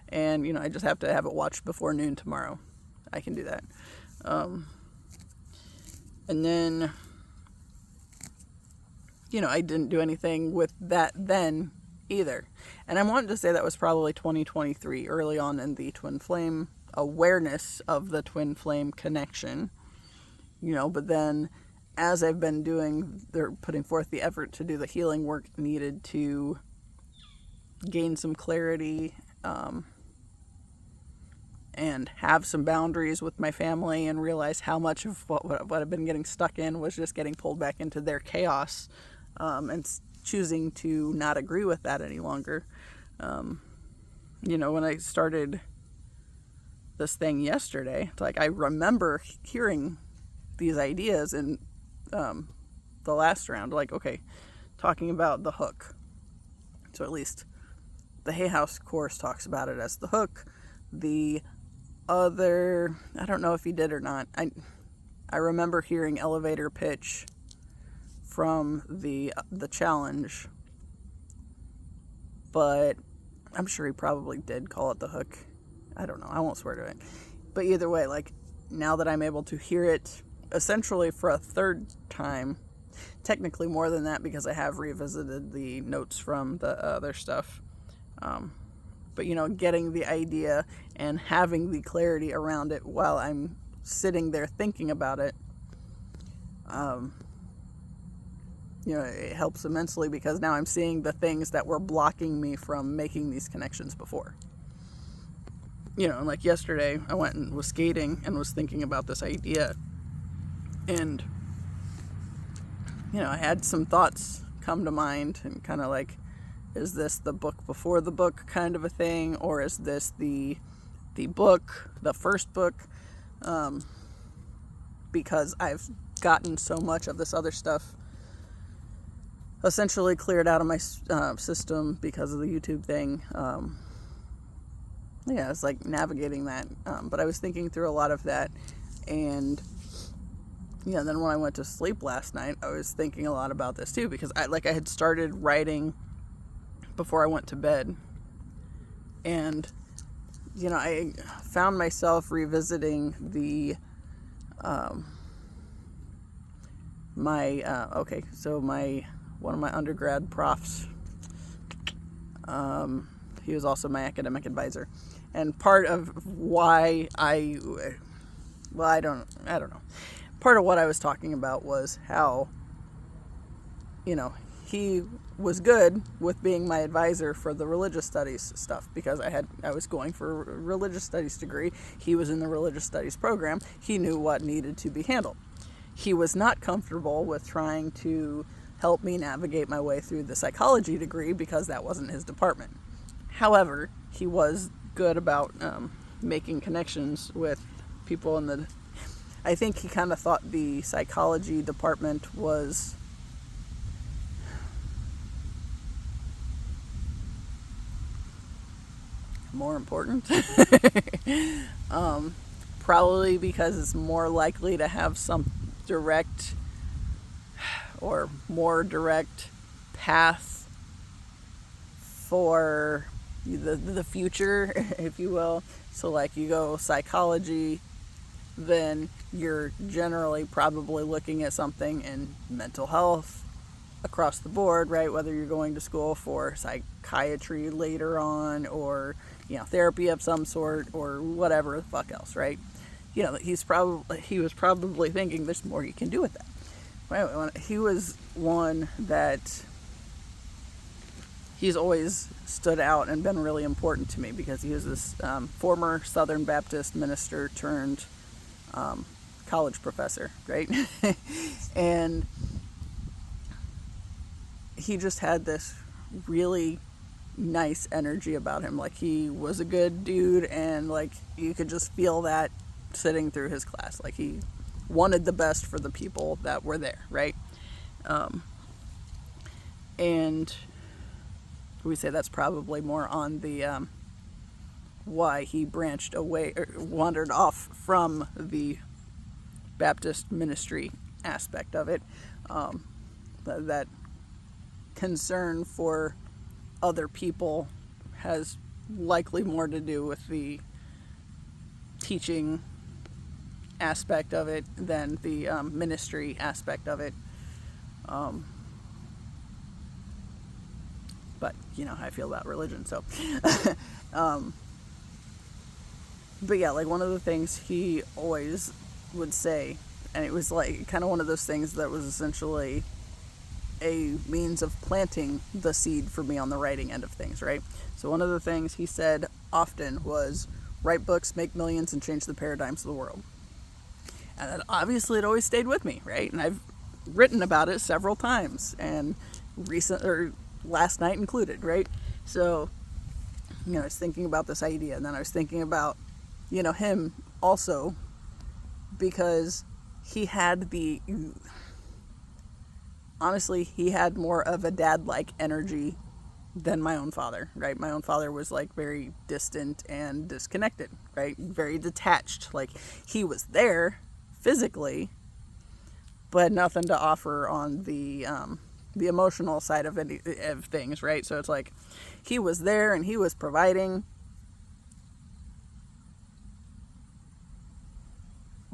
And, I just have to have it watched before noon tomorrow. I can do that. And then, I didn't do anything with that then either. And I wanted to say that was probably 2023, early on in the twin flame awareness of the twin flame connection. But then as I've been putting forth the effort to do the healing work needed to gain some clarity, and have some boundaries with my family, and realize how much of what I've been getting stuck in was just getting pulled back into their chaos, and choosing to not agree with that any longer. When I started this thing yesterday. It's like I remember hearing these ideas in the last round, like, okay, talking about the hook. So at least the Hay House course talks about it as the hook. The other, I don't know if he did or not. I remember hearing elevator pitch from the challenge, but I'm sure he probably did call it the hook. I don't know. I won't swear to it. But either way, like, now that I'm able to hear it essentially for a third time, technically more than that because I have revisited the notes from the other stuff. But, you know, getting the idea and having the clarity around it while I'm sitting there thinking about it, you know, it helps immensely because now I'm seeing the things that were blocking me from making these connections before. You know, like yesterday, I went and was skating and was thinking about this idea. And, you know, I had some thoughts come to mind and kind of like, is this the book before the book kind of a thing? Or is this the book, the first book? Because I've gotten so much of this other stuff essentially cleared out of my system because of the YouTube thing. Yeah, it's like navigating that. But I was thinking through a lot of that. And, yeah, then when I went to sleep last night, I was thinking a lot about this too, because I had started writing before I went to bed. And, you know, I found myself revisiting the, one of my undergrad profs, he was also my academic advisor. And part of why I don't know. Part of what I was talking about was how, you know, he was good with being my advisor for the religious studies stuff because I was going for a religious studies degree. He was in the religious studies program. He knew what needed to be handled. He was not comfortable with trying to help me navigate my way through the psychology degree because that wasn't his department. However, he was good about making connections with people in the... I think he kind of thought the psychology department was more important. Probably because it's more likely to have some direct or more direct path for the future, if you will. So like you go psychology, then you're generally probably looking at something in mental health across the board, right? Whether you're going to school for psychiatry later on or, you know, therapy of some sort or whatever the fuck else, right? You know, he was probably thinking there's more you can do with that. Right? He was one that he's always stood out and been really important to me because he was this former Southern Baptist minister turned college professor, right? And he just had this really nice energy about him. Like he was a good dude and like you could just feel that sitting through his class. Like he wanted the best for the people that were there, right? And we say that's probably more on the why he branched away or wandered off from the Baptist ministry aspect of it. That concern for other people has likely more to do with the teaching aspect of it than the ministry aspect of it. But you know how I feel about religion, so but yeah, like one of the things he always would say, and it was like kind of one of those things that was essentially a means of planting the seed for me on the writing end of things, right? So one of the things he said often was, write books, make millions, and change the paradigms of the world. And that obviously it always stayed with me, right? And I've written about it several times, and last night included, right? So, you know, I was thinking about this idea, and then I was thinking about him also, because he had honestly, he had more of a dad-like energy than my own father, right? My own father was like very distant and disconnected, right? Very detached. Like, he was there physically, but nothing to offer on the emotional side of things, right? So it's like, he was there and he was providing,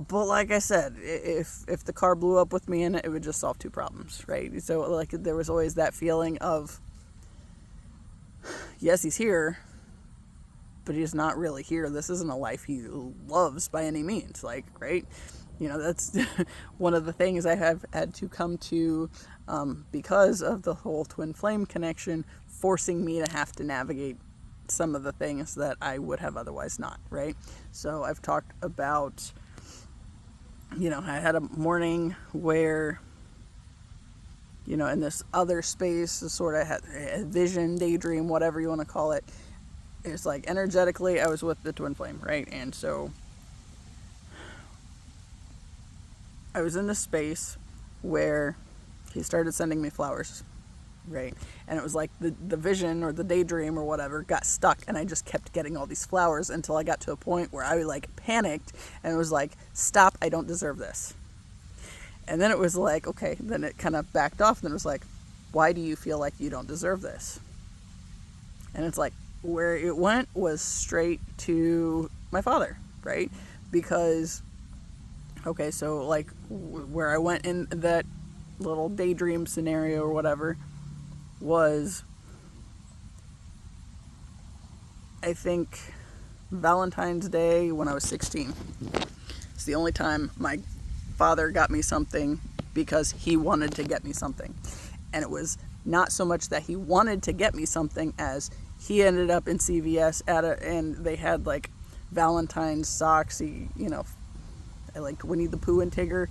but like I said, if the car blew up with me in it, it would just solve two problems, right? So like, there was always that feeling of, yes, he's here, but he's not really here. This isn't a life he loves by any means, like, right? That's one of the things I have had to come to, because of the whole twin flame connection, forcing me to have to navigate some of the things that I would have otherwise not, right? So I've talked about, I had a morning where, in this other space, sort of had a vision, daydream, whatever you want to call it. It's like, energetically, I was with the twin flame, right? And so I was in this space where he started sending me flowers, right? And it was like the vision or the daydream or whatever got stuck, and I just kept getting all these flowers until I got to a point where I like panicked and it was like, stop, I don't deserve this. And then it was like, okay, then it kind of backed off, and then it was like, why do you feel like you don't deserve this? And it's like, where it went was straight to my father, right? Because, okay, so like where I went in that little daydream scenario or whatever was, I think, Valentine's Day when I was 16. It's the only time my father got me something because he wanted to get me something. And it was not so much that he wanted to get me something as he ended up in CVS and they had like Valentine's socks. I liked Winnie the Pooh and Tigger.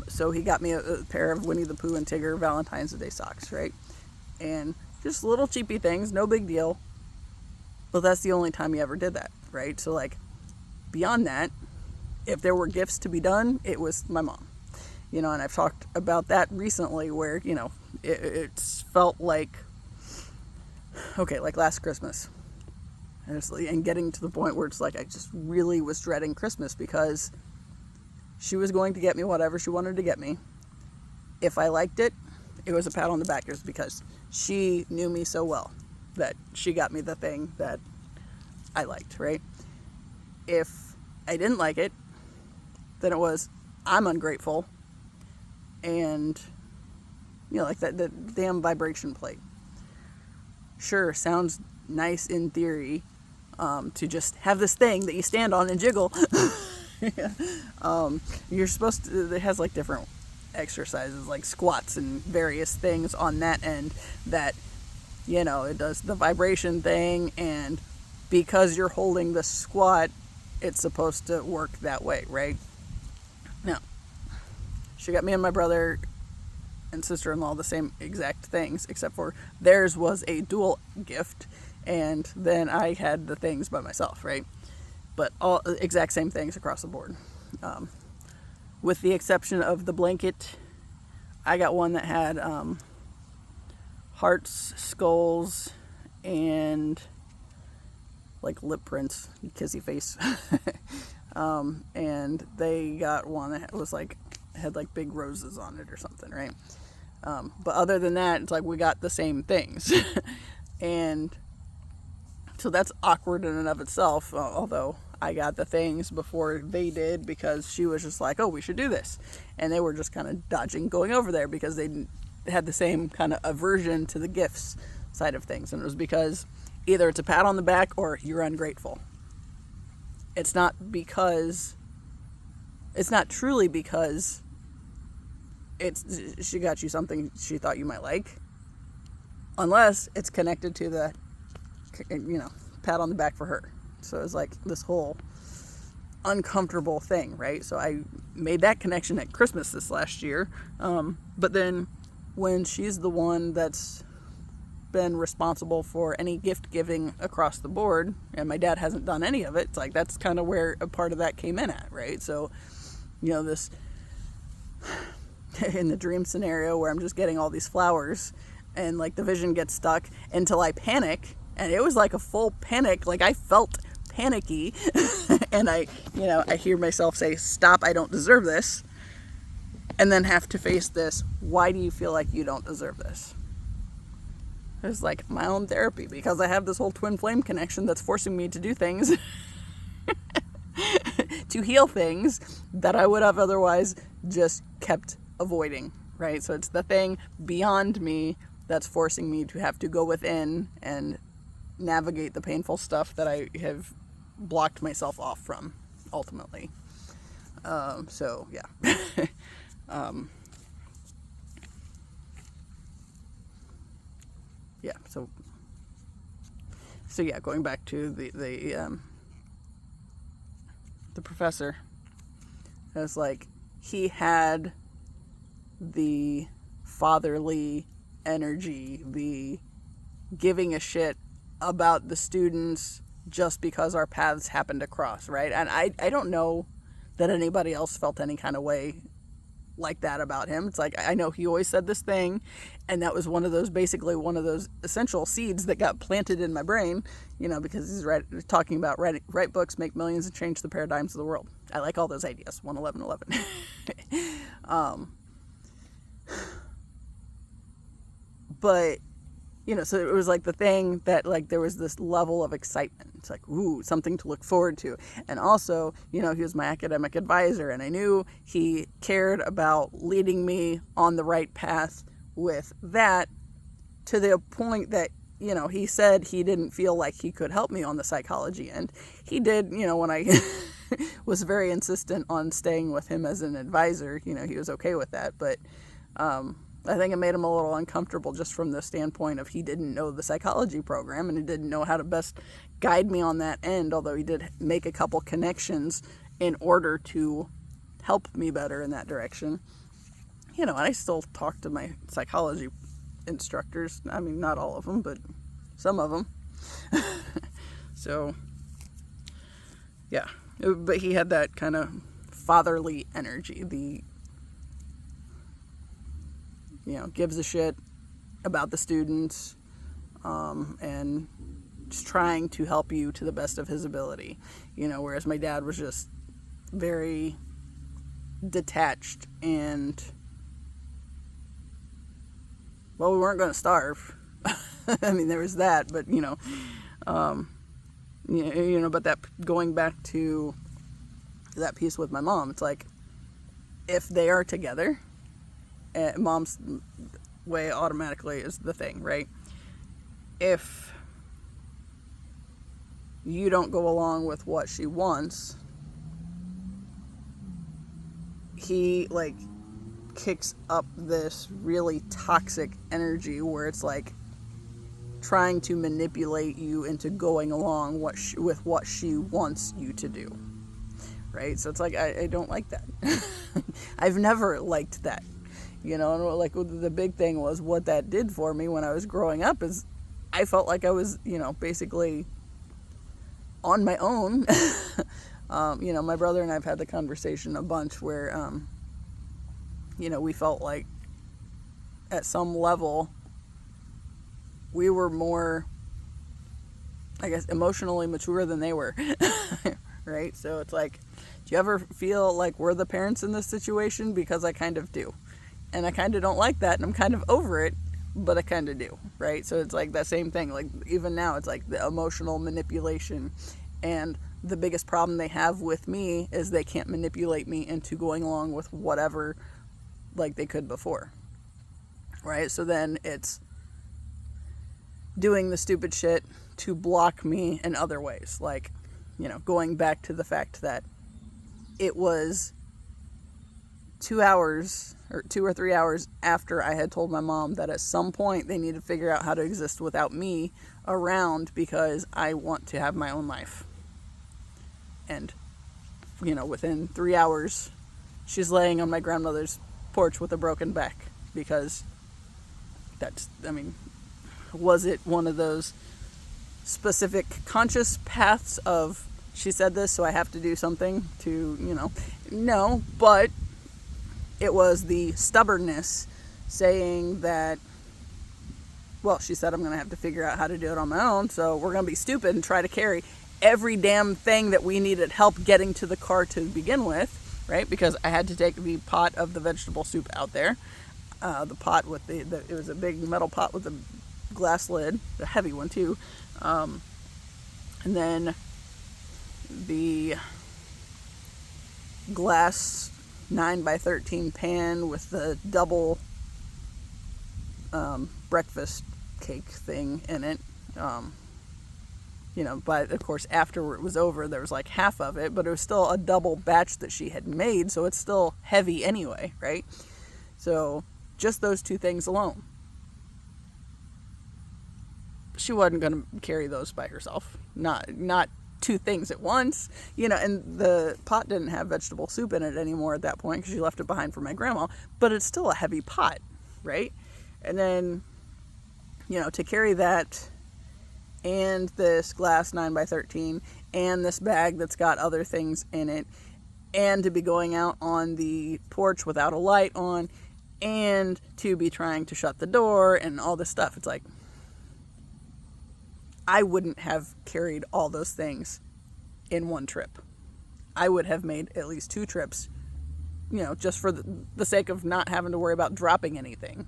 So he got me a pair of Winnie the Pooh and Tigger Valentine's Day socks, right? And just little cheapy things, no big deal. But that's the only time he ever did that, right? So like, beyond that, if there were gifts to be done, it was my mom. And I've talked about that recently where, it's felt like, okay, like last Christmas. And getting to the point where it's like, I just really was dreading Christmas because she was going to get me whatever she wanted to get me. If I liked it, it was a pat on the back. It was because she knew me so well that she got me the thing that I liked, right? If I didn't like it, then it was, I'm ungrateful, and like the damn vibration plate. Sure, sounds nice in theory, to just have this thing that you stand on and jiggle. You're supposed to, it has like different exercises like squats and various things on that end that, it does the vibration thing, and because you're holding the squat, it's supposed to work that way, right? Now, she got me and my brother and sister-in-law the same exact things, except for theirs was a dual gift, and then I had the things by myself, right? But all exact same things across the board. With the exception of the blanket, I got one that had hearts, skulls, and like lip prints, kissy face. And they got one that was like, had like big roses on it or something, right? But other than that, it's like we got the same things. And so that's awkward in and of itself, although I got the things before they did because she was just like, oh, we should do this. And they were just kind of dodging going over there because they had the same kind of aversion to the gifts side of things. And it was because either it's a pat on the back or you're ungrateful. It's not truly because she got you something she thought you might like, unless it's connected to the, pat on the back for her. So it's like this whole uncomfortable thing, right? So I made that connection at Christmas this last year. But then when she's the one that's been responsible for any gift giving across the board, and my dad hasn't done any of it. It's like, that's kind of where a part of that came in at, right? So, you know, this, in the dream scenario where I'm just getting all these flowers, and like the vision gets stuck until I panic, and it was like a full panic. Like, I felt panicky and I hear myself say, stop, I don't deserve this, and then have to face this, why do you feel like you don't deserve this? It's like my own therapy, because I have this whole twin flame connection that's forcing me to do things to heal things that I would have otherwise just kept avoiding, right? So it's the thing beyond me that's forcing me to have to go within and navigate the painful stuff that I have blocked myself off from, ultimately. So yeah. Yeah, so yeah, going back to the professor, it was like, he had the fatherly energy, the giving a shit about the students just because our paths happened to cross, right? And I don't know that anybody else felt any kind of way like that about him. It's like, I know he always said this thing, and that was basically one of those essential seeds that got planted in my brain, you know, because he's talking about write books, make millions, and change the paradigms of the world. I like all those ideas. 11111. But, you know, so it was like the thing that, like, there was this level of excitement. It's like, ooh, something to look forward to. And also, you know, he was my academic advisor, and I knew he cared about leading me on the right path with that, to the point that, you know, he said he didn't feel like he could help me on the psychology end. He did, you know, when I was very insistent on staying with him as an advisor, you know, he was okay with that. But I think it made him a little uncomfortable, just from the standpoint of, he didn't know the psychology program, and he didn't know how to best guide me on that end, although he did make a couple connections in order to help me better in that direction. You know, and I still talk to my psychology instructors. I mean, not all of them, but some of them. So, yeah. But he had that kind of fatherly energy, the, you know, gives a shit about the students, and just trying to help you to the best of his ability, you know, whereas my dad was just very detached, and, well, we weren't going to starve. I mean, there was that, but, you know, but that, going back to that piece with my mom, it's like, if they are together, mom's way automatically is the thing, right? If you don't go along with what she wants, he, like, kicks up this really toxic energy where it's like trying to manipulate you into going along with what she wants you to do, right? So it's like, I don't like that. I've never liked that. You know, and like, the big thing was, what that did for me when I was growing up is, I felt like I was, you know, basically on my own. You know, my brother and I have had the conversation a bunch where, you know, we felt like at some level we were more, I guess, emotionally mature than they were. Right? So it's like, do you ever feel like we're the parents in this situation? Because I kind of do. And I kind of don't like that, and I'm kind of over it, but I kind of do, right? So it's like that same thing. Like, even now, it's like the emotional manipulation, and the biggest problem they have with me is they can't manipulate me into going along with whatever, like, they could before, right? So then it's doing the stupid shit to block me in other ways. Like, you know, going back to the fact that it was 2 or 3 hours after I had told my mom that at some point they need to figure out how to exist without me around, because I want to have my own life. And, you know, within 3 hours, she's laying on my grandmother's porch with a broken back, because that's, I mean, was it one of those specific conscious paths of, she said this, so I have to do something to, no, but it was the stubbornness saying that, well, she said, I'm going to have to figure out how to do it on my own, so we're going to be stupid and try to carry every damn thing that we needed help getting to the car to begin with, right? Because I had to take the pot of the vegetable soup out there. The pot with it was a big metal pot with a glass lid, a heavy one too. And then the glass 9x13 pan with the double breakfast cake thing in it. But of course after it was over there was like half of it, but it was still a double batch that she had made, so it's still heavy anyway, right? So just those two things alone. She wasn't going to carry those by herself. Not two things at once, and the pot didn't have vegetable soup in it anymore at that point because she left it behind for my grandma, but it's still a heavy pot, right? And then, to carry that and this glass 9x13 and this bag that's got other things in it, and to be going out on the porch without a light on, and to be trying to shut the door and all this stuff. It's like, I wouldn't have carried all those things in one trip. I would have made at least 2 trips, just for the sake of not having to worry about dropping anything,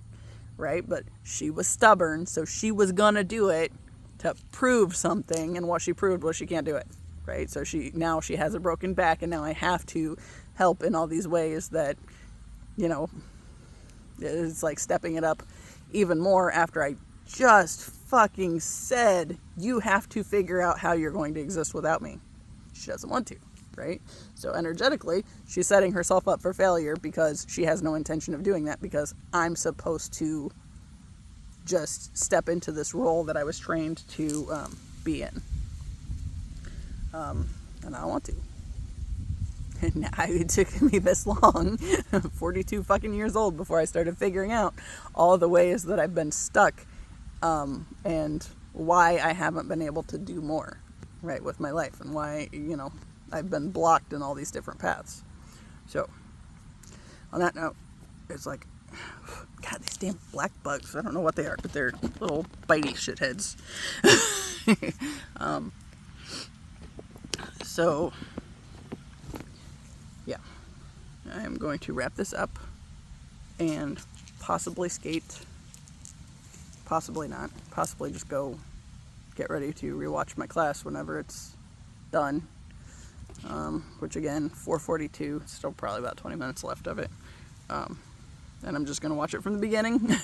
right? But she was stubborn, so she was gonna do it to prove something, and what she proved was she can't do it, right? So now she has a broken back, and now I have to help in all these ways that, it's like stepping it up even more after I just fucking said, you have to figure out how you're going to exist without me. She doesn't want to, right? So energetically, she's setting herself up for failure because she has no intention of doing that, because I'm supposed to just step into this role that I was trained to be in. And I don't want to. And it took me this long, 42 fucking years old, before I started figuring out all the ways that I've been stuck, and why I haven't been able to do more, right, with my life, and why, I've been blocked in all these different paths. So, on that note, it's like, God, these damn black bugs, I don't know what they are, but they're little bitey shitheads. So, yeah, I'm going to wrap this up and possibly skate, possibly not, possibly just go get ready to rewatch my class whenever it's done, which again, 4:42, still probably about 20 minutes left of it, and I'm just going to watch it from the beginning,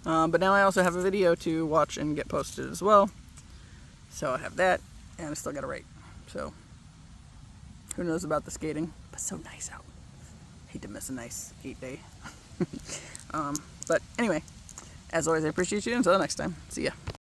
but now I also have a video to watch and get posted as well, so I have that, and I still got to write, so who knows about the skating, but so nice out. Hate to miss a nice 8-day. But anyway, as always, I appreciate you. Until next time, see ya.